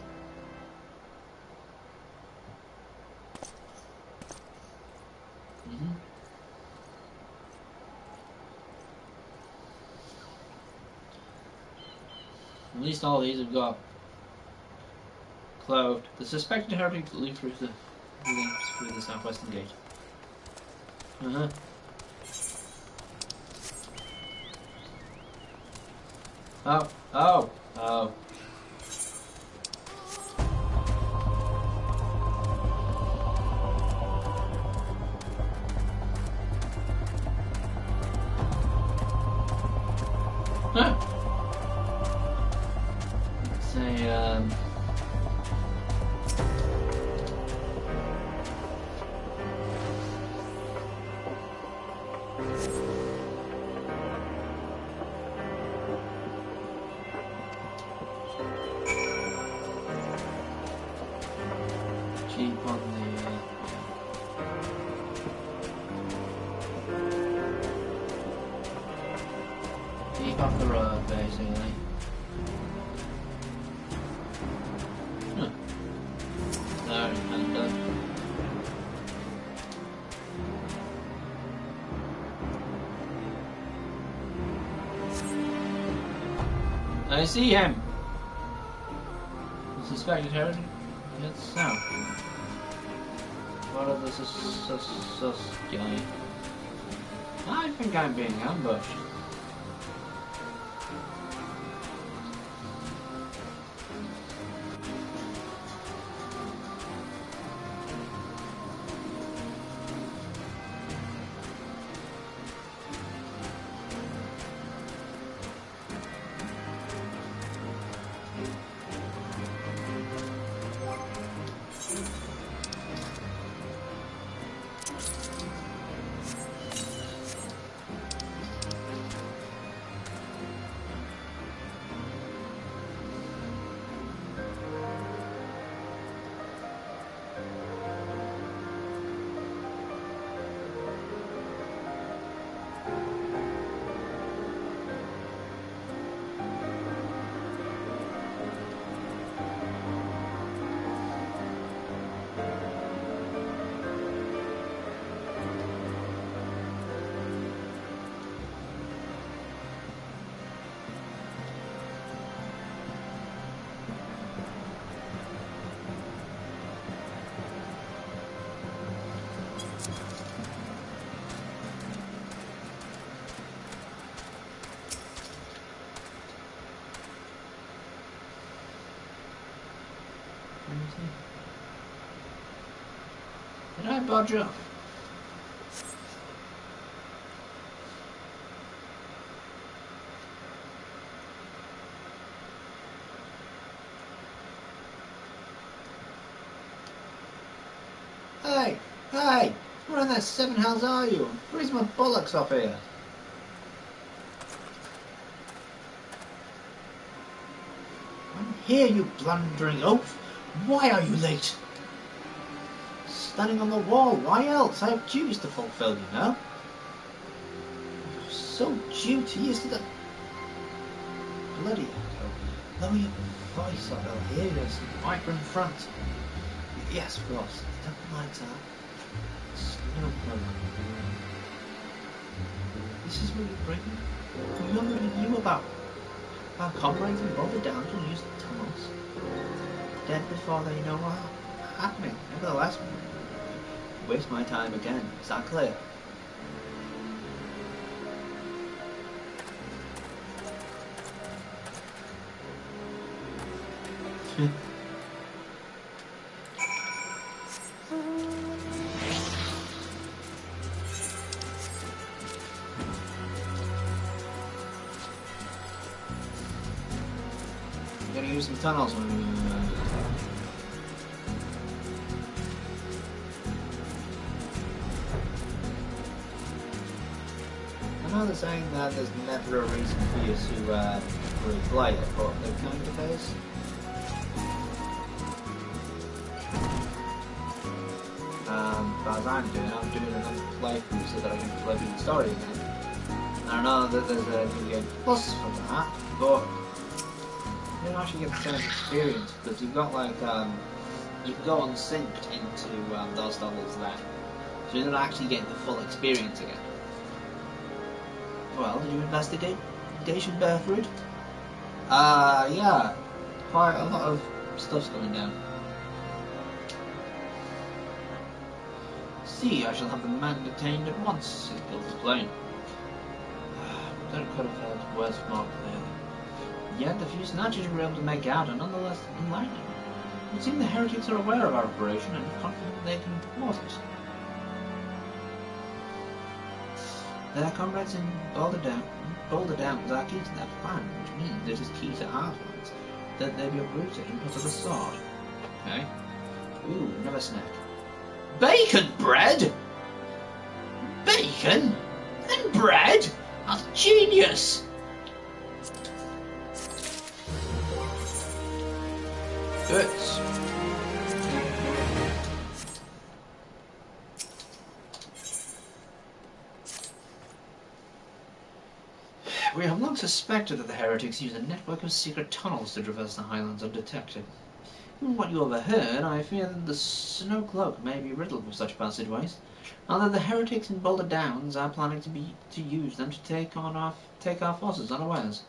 At least all these have got clothed. The suspected heretic leaped through the southwestern gate. Oh. Keep on the Keep off the road, basically. There, and I see him. The suspected heretic gets south. What are the sus guy? I think I'm being ambushed. Did I budge up? Hey! Hey! Where in the seven hells are you? Where's my bollocks up here? I'm here, you blundering oaf! Why are you late? Standing on the wall, why else? I have duties to fulfill, you know. You're so duteous to the bloody echo. Lower your voice up, I'll hear you. Right in front. Yes, of course. Don't like that. It's no problem. This is what you're bringing. What are you about? Our comrades and bothered down will use the tunnels. Dead before they know what's happening. Nevertheless, waste my time again. Is that clear? I'm gonna use some tunnels when we I know they're saying that there's never a reason for you to replay it, but they're kind of is. As I'm doing another playthrough so that I can play through the story again. I know that there's a new game plus for that, but you don't actually get the same experience because you've got like you can go unsynced into those levels there, so you're not actually getting the full experience again. Well, did you investigate Berthrud? Yeah. Quite a lot of stuff's going down. See, I shall have the man detained at once, it will explain. That could have heard words from Mark there. Yet the few snatches we were able to make out are nonetheless enlightening. It would seem the heretics are aware of our operation and confident they can thwart it. Their comrades in Boulder Down was our key to their plan, which means it is key to our plans that they be uprooted and put to the sword. Okay. Ooh, another snack. Bacon bread? Bacon? And bread? That's genius! Good. We have long suspected that the heretics use a network of secret tunnels to traverse the highlands undetected. From what you overheard, I fear that the Snow Cloak may be riddled with such passageways, and that the heretics in Boulder Downs are planning to use them to take our forces unawares.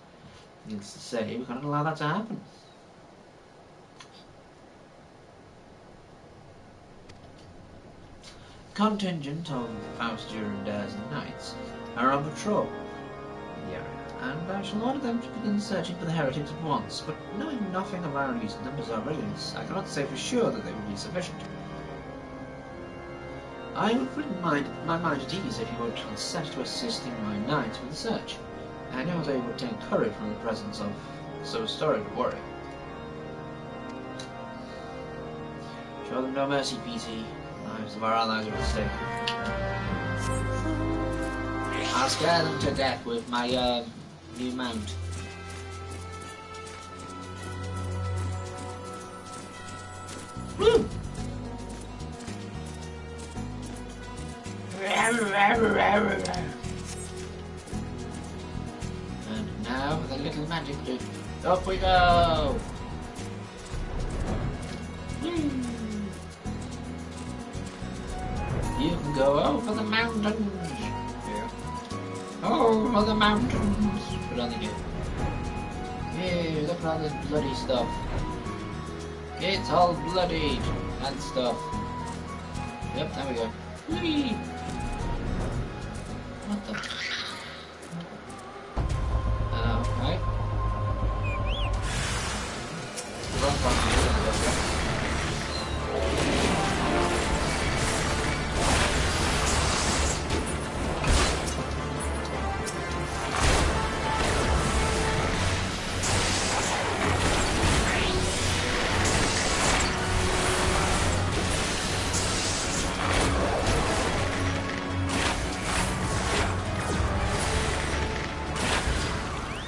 Needless to say, we cannot allow that to happen. Contingent of Faustian dares and knights are on patrol in the area, and I shall order them to begin searching for the heretics at once, but knowing nothing of our enemy's numbers or readiness, I cannot say for sure that they will be sufficient. I would put my mind at ease if you would consent to assisting my knights with the search. I know they would take courage from the presence of so storied a warrior. Show them no mercy, PT. The lives of our allies are at stake. I'll scare them to death with my new mount. Woo! And now the little magic loop. Up we go! Whee! You can go over the mountains. Yeah. Over the mountains. Put on the gear. Yeah, look at all this bloody stuff. It's all bloodied and stuff. Yep, there we go. Whee! What the? Okay.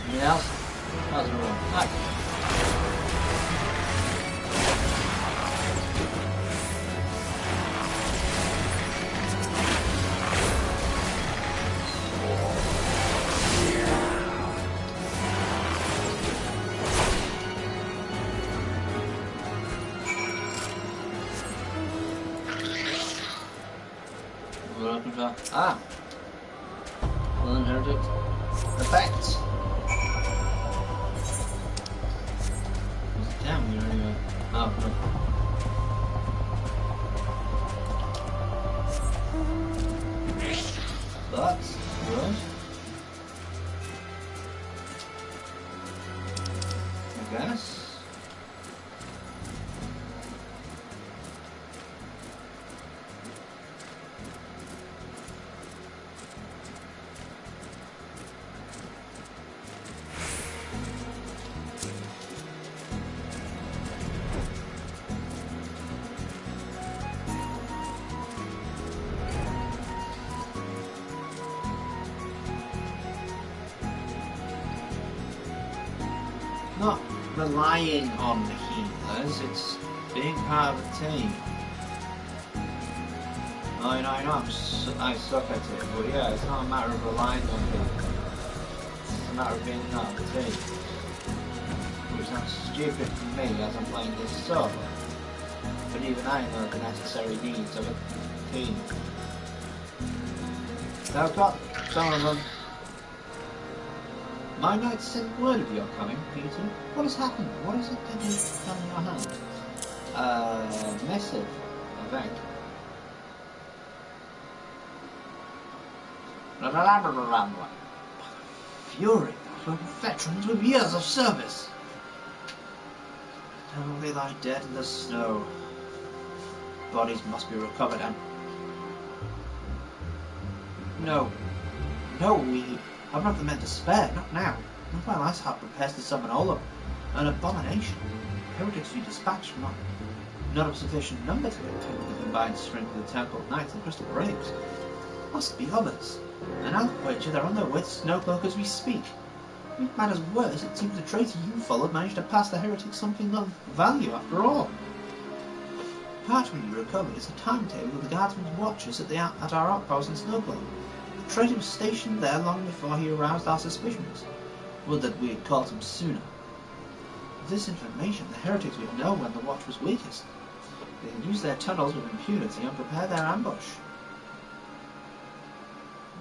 Anything else? How's it rolling? Hi. We're looking for uninherited effects. Down here anyway. Oh no. That's good. I guess. Not relying on the healers, it's being part of a team. I know, I suck at it, but yeah, it's not a matter of relying on people. It's a matter of being part of the team. Which sounds stupid for me as I'm playing this solo. But even I know the necessary needs of a team. Now I've got some of them. My knights sent word of your coming, Peter. What has happened? What is it that you've done in your hand? Missive, I think. Fury, those were veterans with years of service. Now they lie dead in the snow. Bodies must be recovered and... No, we have not the men to spare, not now. Not while Iceheart prepares to summon all of them. An abomination. Heretics to be dispatched, not of sufficient number to contend with the combined strength of the Temple of Knights and Crystal Braves. Must be others. And I'll wager they're on their way to Snowcloak as we speak. To make matters worse, it seems the traitor you followed managed to pass the heretics something of value after all. Parchment you recovered is a timetable of the guardsman's watches at our outpost in Snowcloak. The traitor was stationed there long before he aroused our suspicions. Would that we had caught them sooner. With this information, the heretics would know when the watch was weakest. They could use their tunnels with impunity and prepare their ambush.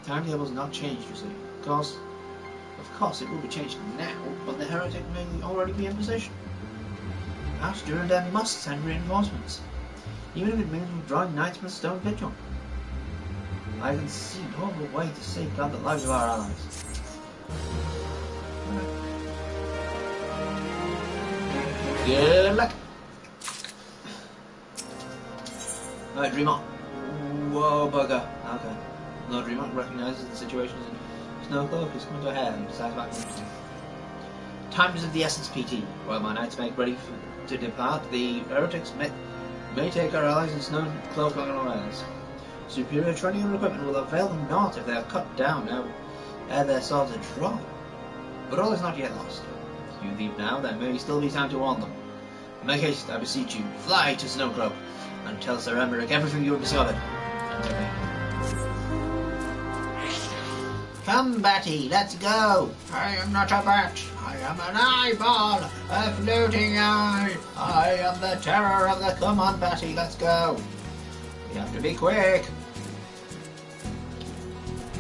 The timetable's not changed, you see. Of course, it will be changed now, but the heretic may already be in position. Perhaps Durandar must send reinforcements, even if it means withdrawing knights from the stone vigil. I can see no other way to safeguard the lives of our allies. Good luck! Alright, Dreamon. Whoa, bugger. Okay. No, Dreamon recognises the situation is in Snowcloak is coming to a head and decides back to time is of the essence, PT. While my knights make ready to depart, the heretics may take our allies in Snowcloak unawares. Superior training and equipment will avail them not if they are cut down ere their swords are drawn. But all is not yet lost. If you leave now, there may still be time to warn them. Make haste, I beseech you. Fly to Snowcloak and tell Sir Emmerich everything you have discovered. Okay. Come, Batty, let's go! I am not a bat, I am an eyeball, a floating eye. I am the terror of the... Come on, Batty, let's go! We have to be quick!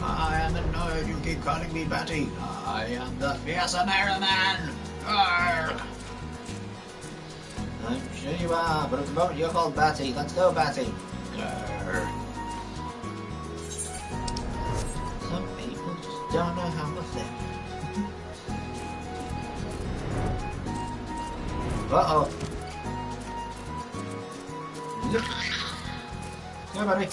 I am annoyed you keep calling me Batty. I am the fearsome Merriman! Arrgh! I'm sure you are, but at the moment you're called Batty. Let's go, Batty! Grr. Some people just don't know how to think. Uh-oh. Look. Go, buddy.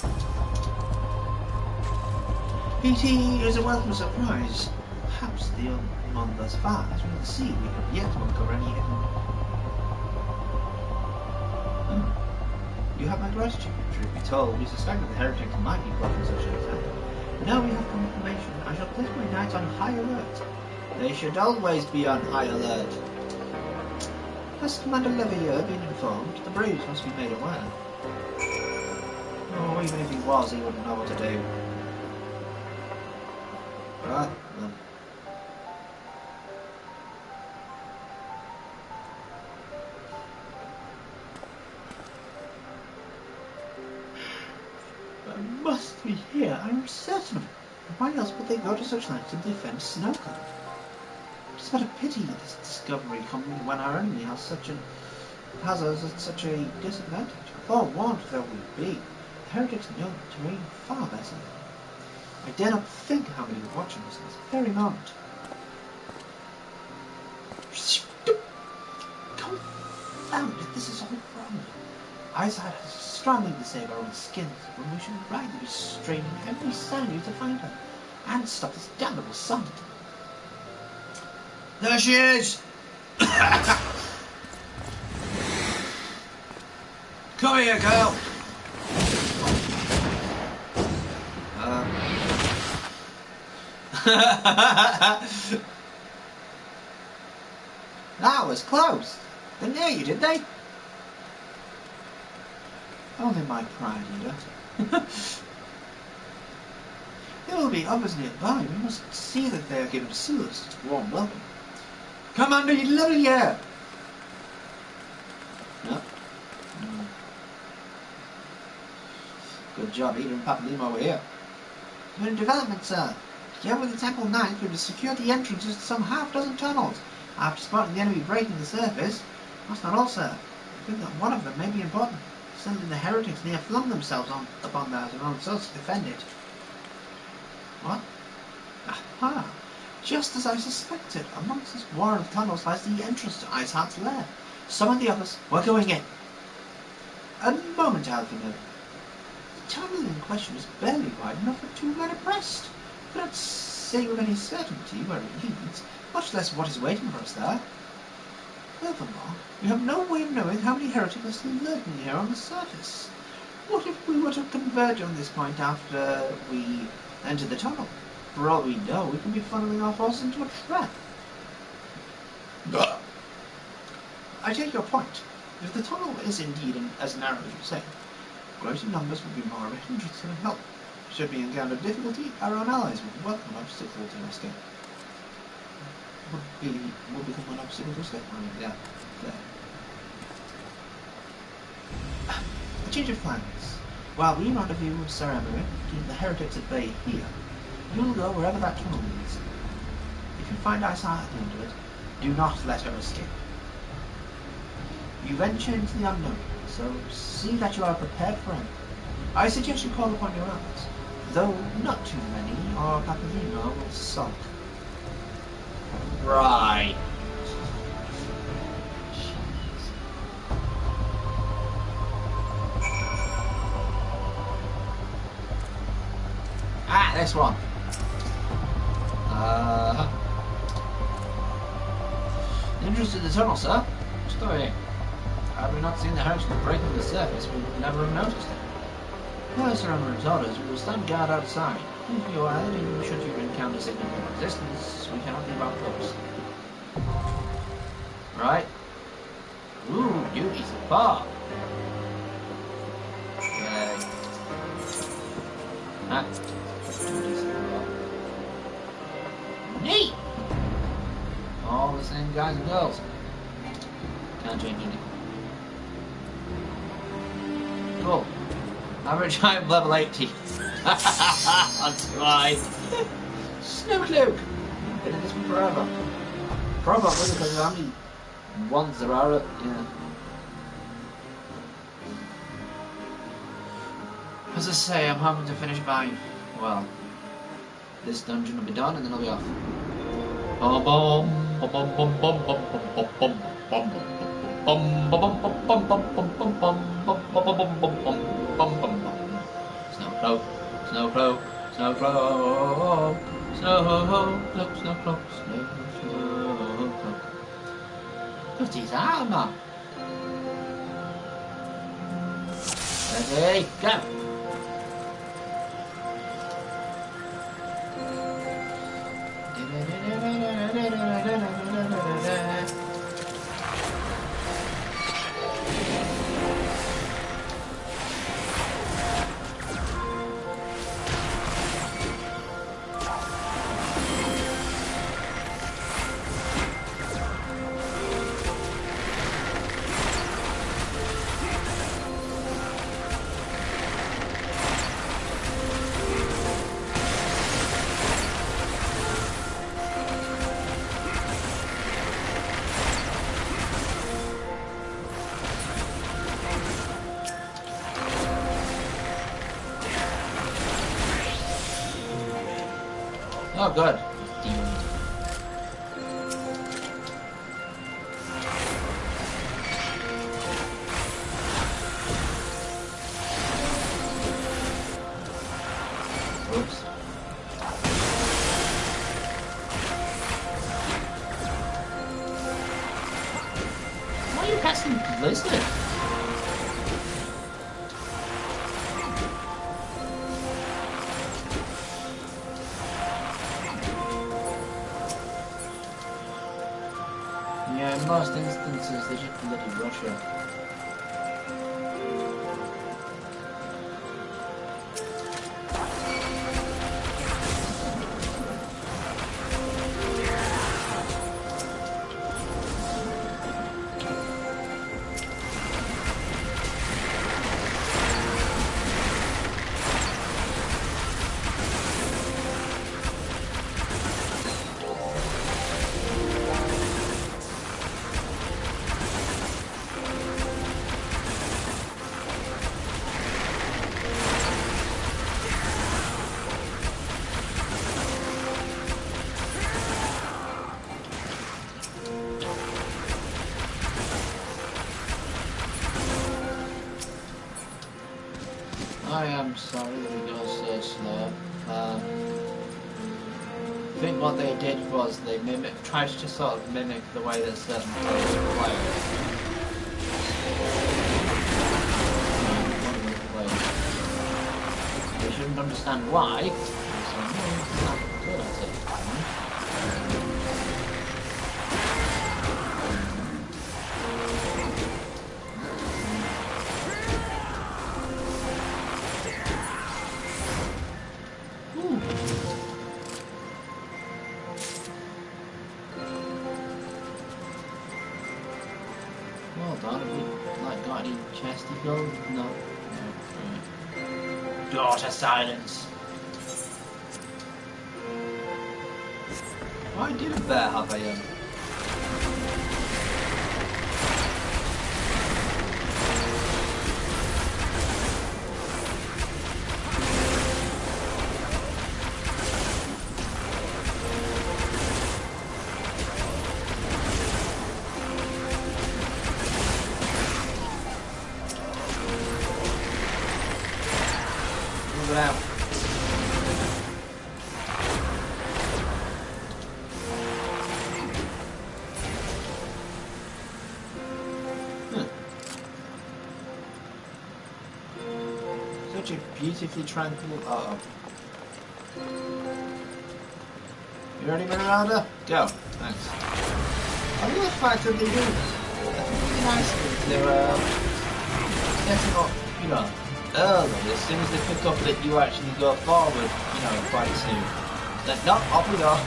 PT is a welcome surprise. Perhaps the unknown thus far, as we will see, we have yet to uncover any hidden... You have my gratitude. Truth be told, we suspected the heretic might be plotting such an attack. Now we have confirmation. I shall place my knights on high alert. They should always be on high alert. Has Commander Levier been informed? The braves must be made aware. Oh, even if he was, he wouldn't know what to do. Right, then. They must be here, I am certain of it. Why else would they go to such lengths to defend Snowcloak? It's but a pity this discovery coming when our enemy has us at such a disadvantage. Forewarned though we be, the heretics know the terrain far better. I dare not think how many are watching us at this very moment. Confound it, this is all wrong. Eyesight has strongly to save our own skins, when we should rightly be straining every sinew to find her, and stop this damnable sun. There she is! Come here, girl! That was close. They knew you, did they? Only my pride, leader. There will be others nearby. We must see that they are given Silas a warm welcome. Come under your little year! No. Good job, Eder and Papalimo over here. We're in development, sir. Together with the Temple Knights, we have secured the entrances to some half-dozen tunnels. After spotting the enemy breaking the surface, that's not all, sir. I think that one of them may be important. Suddenly the heretics near flung themselves upon their own souls to defend it. What? Aha! Just as I suspected, amongst this war of tunnels lies the entrance to Iceheart's lair. Summon the others. We're going in. A moment, Alvin. The tunnel in question is barely wide enough for 2 men abreast. We cannot say with any certainty where it leads, much less what is waiting for us there. Furthermore, we have no way of knowing how many heretics are still lurking here on the surface. What if we were to converge on this point after we enter the tunnel? For all we know, we can be funneling our forces into a trap. I take your point. If the tunnel is indeed as narrow as you say, greater numbers would be more of a hindrance than a help. Should we encounter difficulty, our own allies would welcome obstacles to escape. would become one opposite with respect. Yeah. A change of plans. While we rendezvous with Sir Emmerich, keep the heretics at bay here. You'll go wherever that tunnel leads. If you find Isa at the end of it, do not let her escape. You venture into the unknown, so see that you are prepared for it. I suggest you call upon your allies, though not too many, or Papavino will sulk. Right. Ah, this one. Interested in the tunnel, sir? Story. Had we not seen the herdsmen break on the surface, we would never have noticed it. Per Sir Emmerich orders, we will stand guard outside. If you are heading, should you encounter significant resistance, we cannot leave our post. Right. Ooh, duties of bar. Yay. Ah. Duties of bar. Neat! All the same guys and girls. Can't change anything. Cool. Average height of level 80. That's right. Snowcloak! Been in this one forever. Probably because of how many ones there are. Yeah. As I say, I'm hoping to finish by, well, this dungeon will be done and then I'll be off. Bum bum bum bum bum bum bum bum bum bum bum. Snowcloak, snowcloak, snowcloak, snowcloak, snowcloak, snowcloak. Put his armor. Ready, go. Oh, good. Oops. Why are you casting Blizzard? Yeah, in most instances they just bloody rush it. I am sorry that it goes so slow. I think what they did was they tried to sort of mimic the way that certain players play. They shouldn't understand why. So I'm not good at it. Hold on, have we like got any chesty gold? No. No. Right. Daughter, silence. Why didn't there have a move it out. Such a beautifully tranquil. Uh-oh. You ready, Miranda? Go. Thanks. I love the fact that they do this. That's really nice of them. They're setting up, you know, early. As soon as they pick up that you actually go forward, you know, quite soon. Then, no, off we go.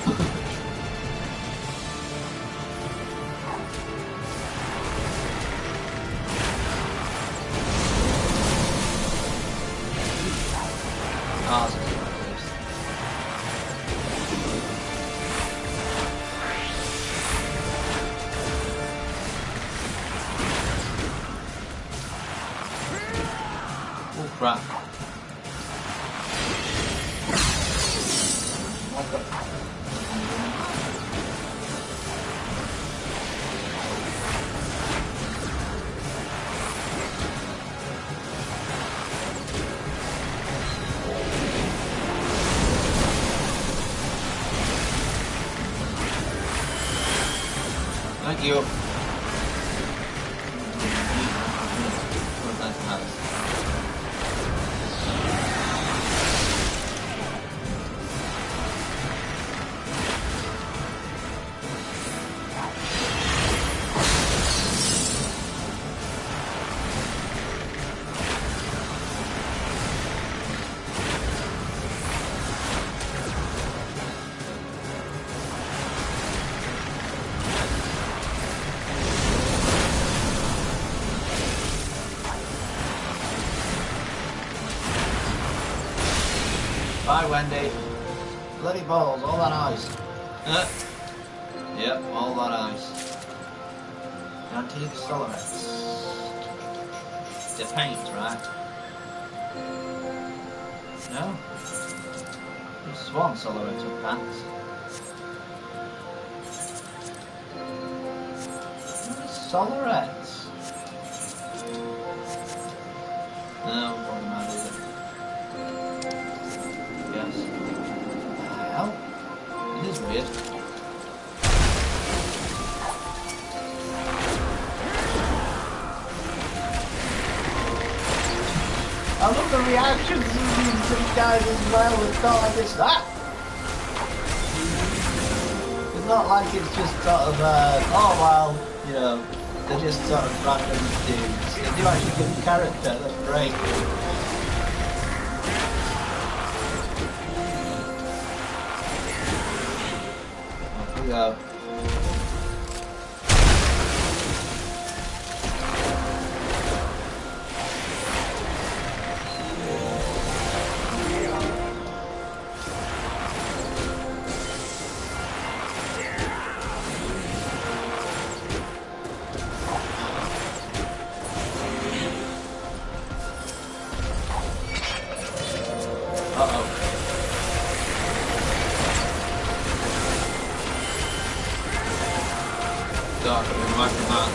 Oh, this is ridiculous. Oh crap. What the? Thank you. Nice house. Bye, Wendy. Bloody balls, all that ice. Yep, all that ice. Antique Solarites. The paint, right? No? Just one Solarite up pants. Solarites. No, what am I doing? Yes. Hell? It is weird. I love the reactions of these three guys as well. It's not like it's that. It's not like it's just sort of, oh well, you know, they're just sort of random dudes. They do actually give character, that's great. Off we go. Dark, I'm back from that.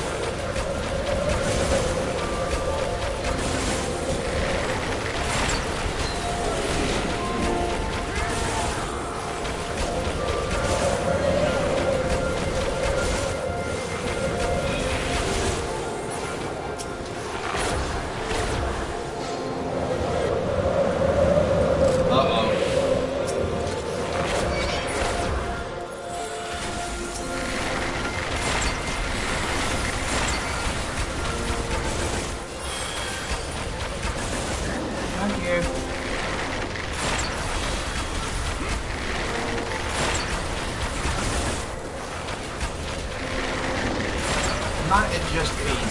Might have just been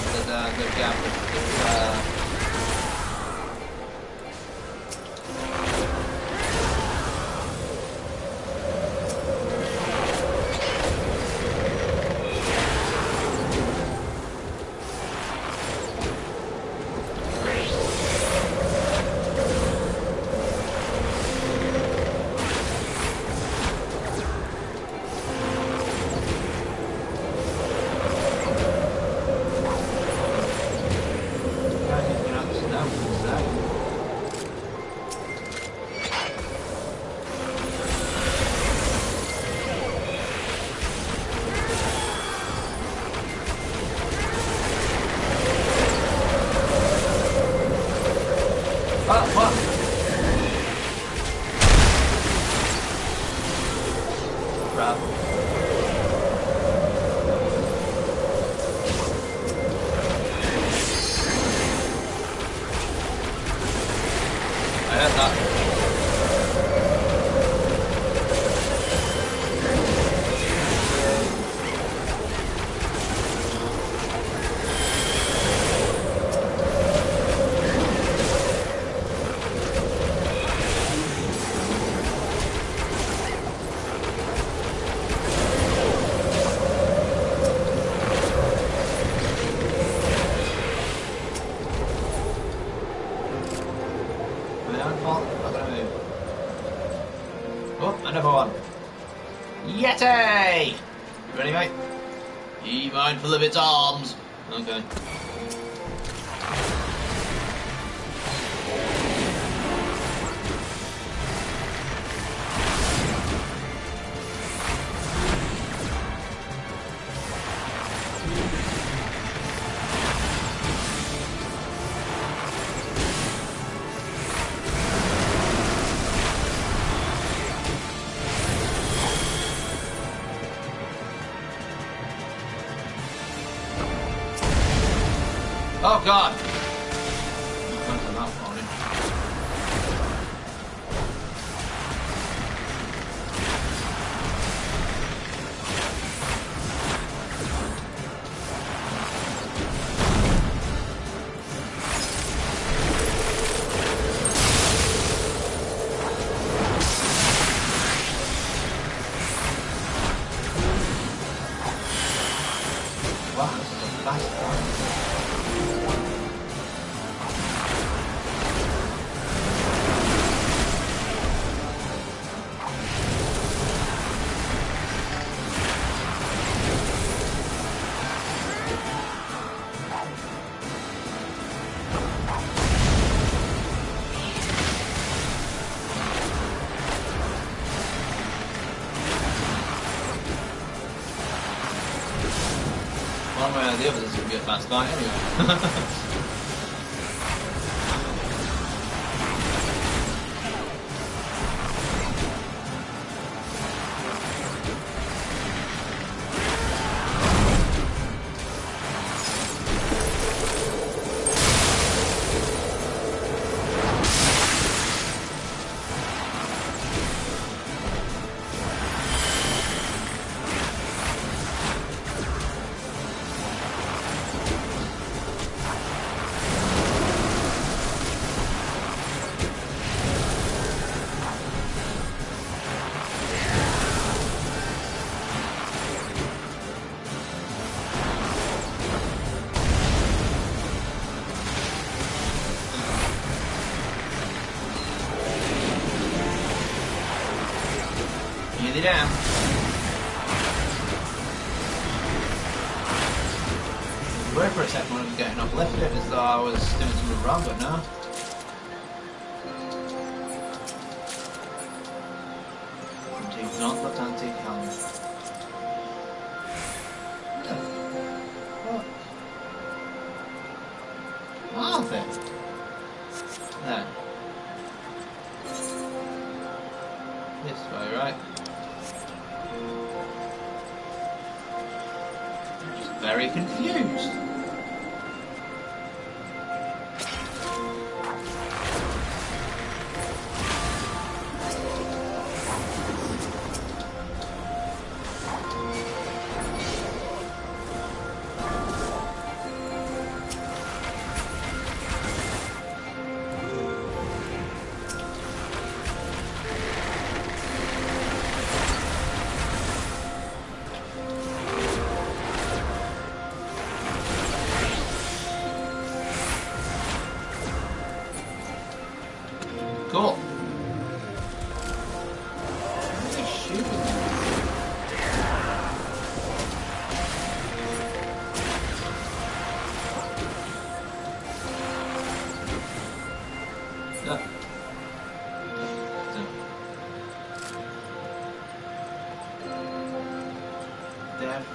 the gap with another one. Yeti! You ready, mate? Be mindful of its arms. Okay. Oh God! Wow, this is a nice one. One way or the other, this is going to be a fast fight anyway. Easy down. Worried for a second when I was getting uplifted as though I was doing something wrong, but no. Antique not left antique hand. What? Are they? There. This way, right? I'm just very confused.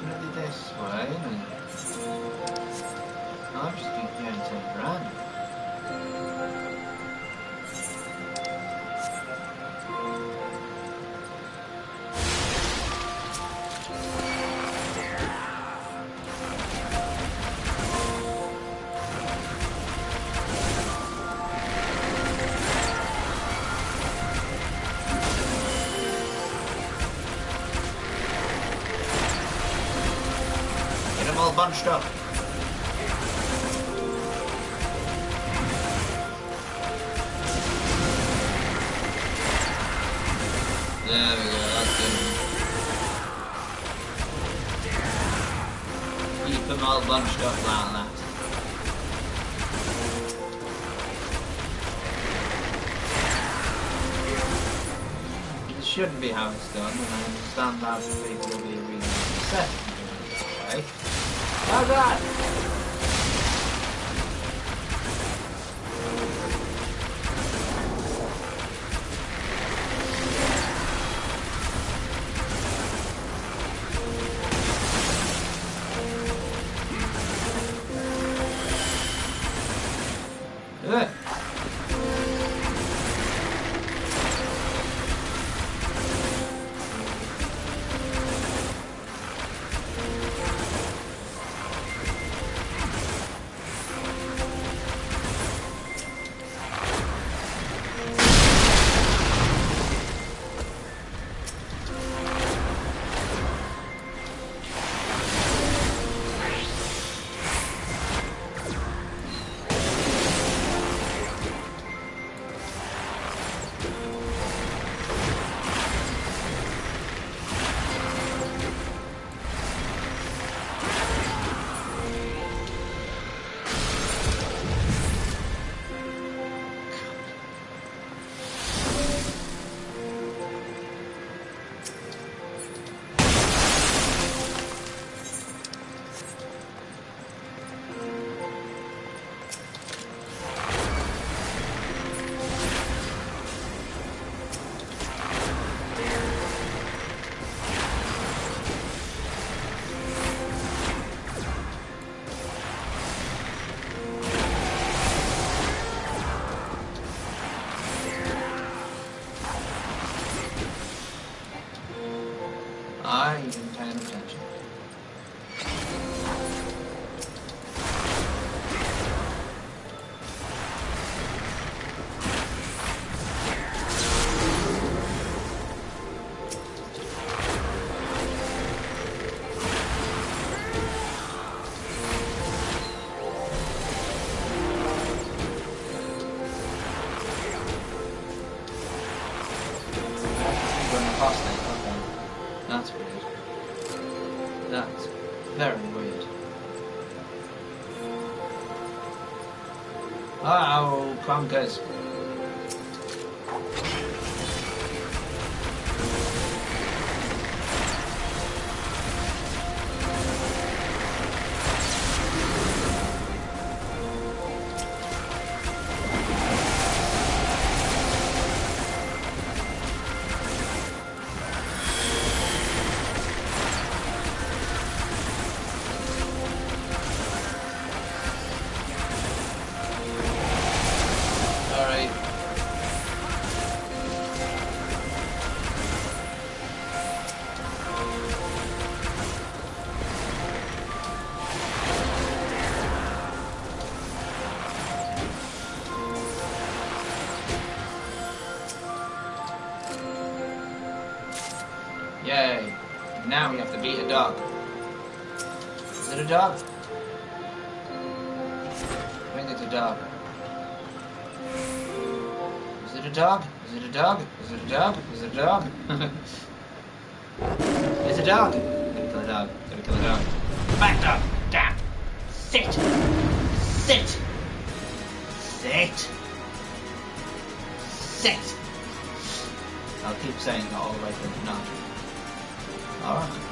definitely this way, isn't it? I'm just getting turned around. Get them all bunched up. There we go, that's good. Keep them all bunched up like that. It shouldn't be how it's done, and I understand that people will be really upset this way. How's that? Good. I ain't even paying attention. That's weird. That's very weird. Oh, clunkers. Alright. Yay. Now we have to beat a dog. Is it a dog? I think it's a dog. Is it a dog? Is it a dog? Is it a dog? Is it a dog? It's a dog! Gotta kill a dog. Gotta kill a dog. Back dog! Down! Sit! Sit! Sit! Sit! I'll keep saying that all the way through the night. Alright.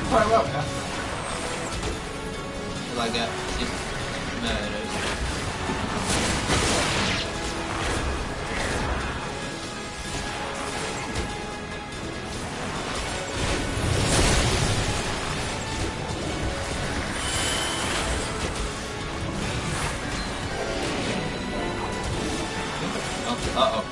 quite well, yeah. Till I get just murdered. Uh-oh.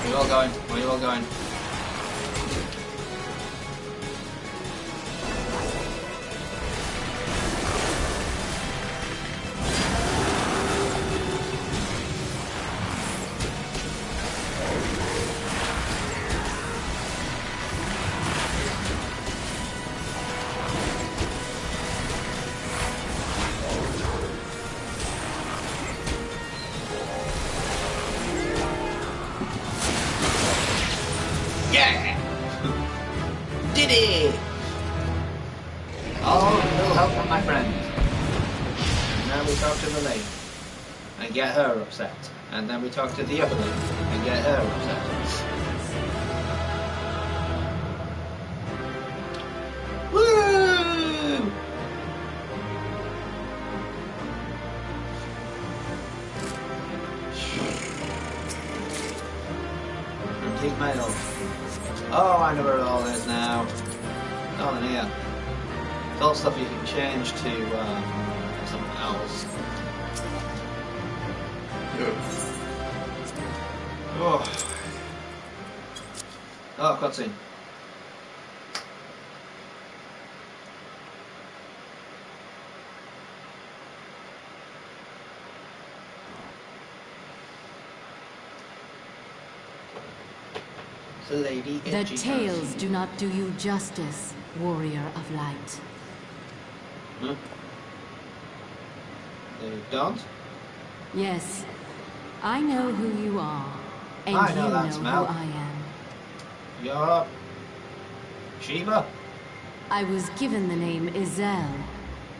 Where you all going? Where you all going? Yeah! Did it! Oh, a little help from my friend. And now we talk to the lady and get her upset. And then we talk to the other lady and get her upset. Woo! Complete mail. Oh, I know where it all is now. Oh, in here. It's all stuff you can change to something else. Oh. Oh, cutscene. Lady The tales do not do you justice, warrior of light. Huh? They don't? Yes, I know who you are, and I know you that know smell. who I am. You're Shiva? I was given the name Izel,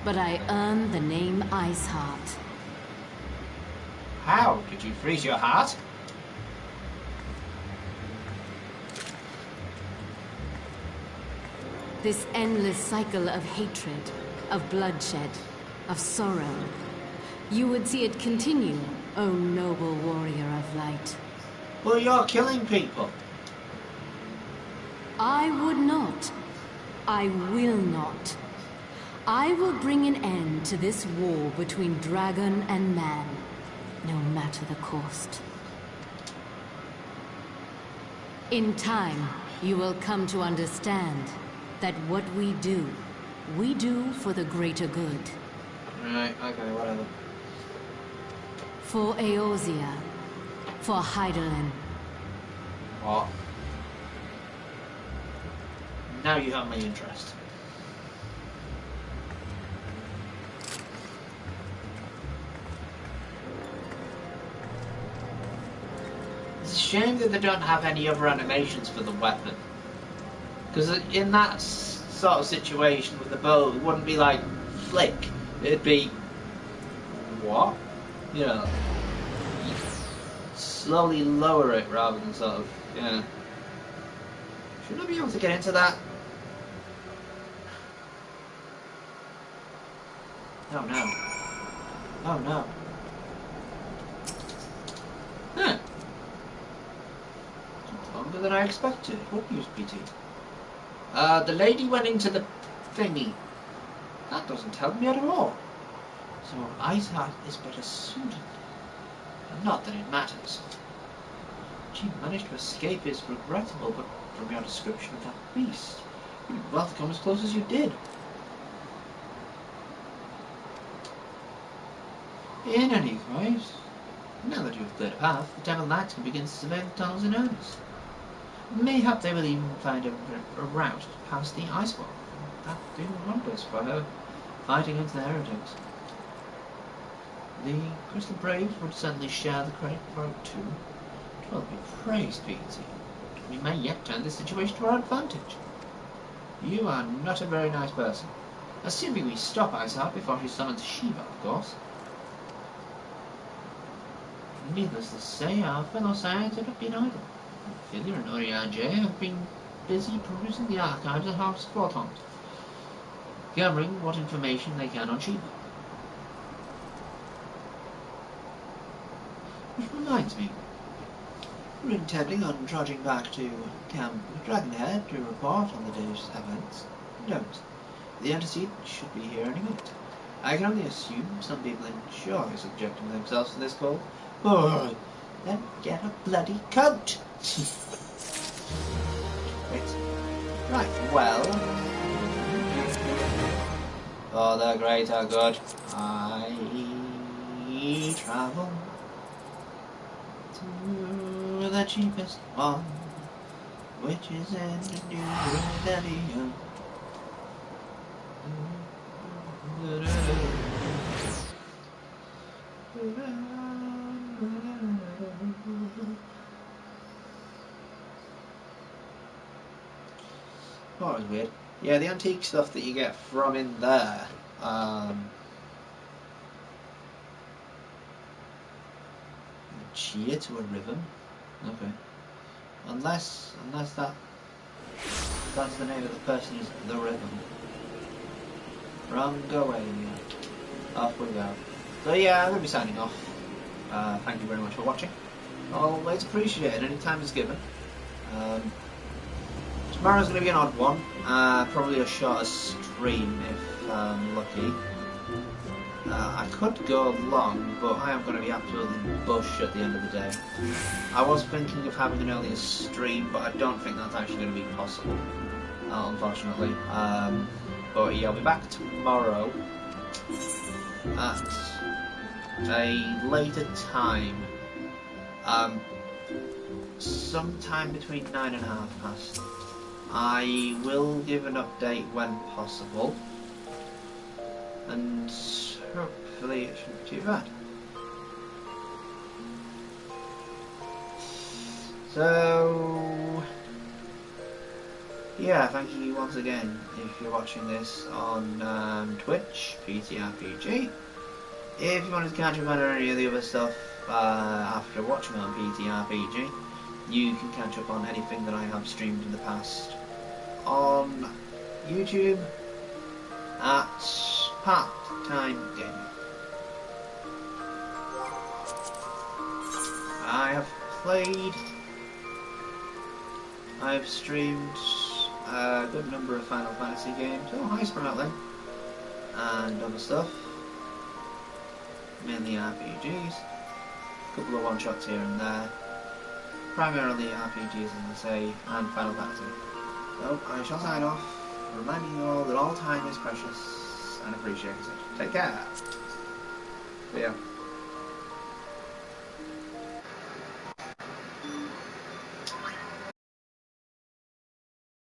but I earned the name Iceheart. How did you freeze your heart? This endless cycle of hatred, of bloodshed, of sorrow. You would see it continue, O noble warrior of light. Well, you're killing people. I would not. I will not. I will bring an end to this war between dragon and man, no matter the cost. In time, you will come to understand that what we do for the greater good. Right, okay, whatever. For Eorzea, for Hydaelyn. What? Now you have my interest. It's a shame that they don't have any other animations for the weapon. Because in that sort of situation with the bow, it wouldn't be like flick. It'd be what? You know, you slowly lower it rather than sort of, yeah. Shouldn't I be able to get into that? Oh no. Oh no. Huh. Took longer than I expected. What news, PT? The lady went into the thingy. That doesn't help me at all. So Iceheart is better suited. Not that it matters. She managed to escape is regrettable, but from your description of that beast, you did well to come as close as you did. In any case, now that you've cleared a path, the Devil Knights can begin to survey the tunnels in earnest. Mayhap they will even find a route past the ice wall. That would do wonders for her fighting against the heretics. The Crystal Braves would certainly share the credit for it too. 'Twill be praised, Peter. We may yet turn this situation to our advantage. You are not a very nice person. Assuming we stop Isaac before she summons Shiva, of course. Needless to say, our fellow scientists have been idle. Filia and Urianger have been busy perusing the archives at House Fortont, gathering what information they can on Shiva. Which reminds me, we're intending on trudging back to Camp Dragonhead to report on the day's events. Note, the antecedent should be here any minute. I can only assume some people enjoy subjecting themselves to this cold. Oh, then get a bloody coat! Right, well... For the greater good, I travel to the cheapest one, which is in New Delhi. Oh, that was weird. Yeah, the antique stuff that you get from in there. Cheer to a rhythm. Okay. Unless that's the name of the person is the rhythm. Wrong away. Off we go. So yeah, I'm going to be signing off. Thank you very much for watching. Always appreciated. Any time is given. Tomorrow's going to be an odd one. Probably a shorter stream if I'm lucky. I could go long, but I am going to be absolutely bush at the end of the day. I was thinking of having an earlier stream, but I don't think that's actually going to be possible, unfortunately. But yeah, I'll be back tomorrow at a later time. Sometime between 9 and past. I will give an update when possible, and hopefully it shouldn't be too bad. So yeah, thank you once again if you're watching this on Twitch, PTRPG. If you wanted to catch up on any of the other stuff after watching on PTRPG, you can catch up on anything that I have streamed in the past on YouTube at Part-Time Gaming. I've streamed a good number of Final Fantasy games, High Sproutling, and other stuff, mainly RPGs, a couple of one-shots here and there, primarily RPGs as I say, and Final Fantasy. So I shall sign off, reminding you all that all time is precious and appreciated. Take care. See ya.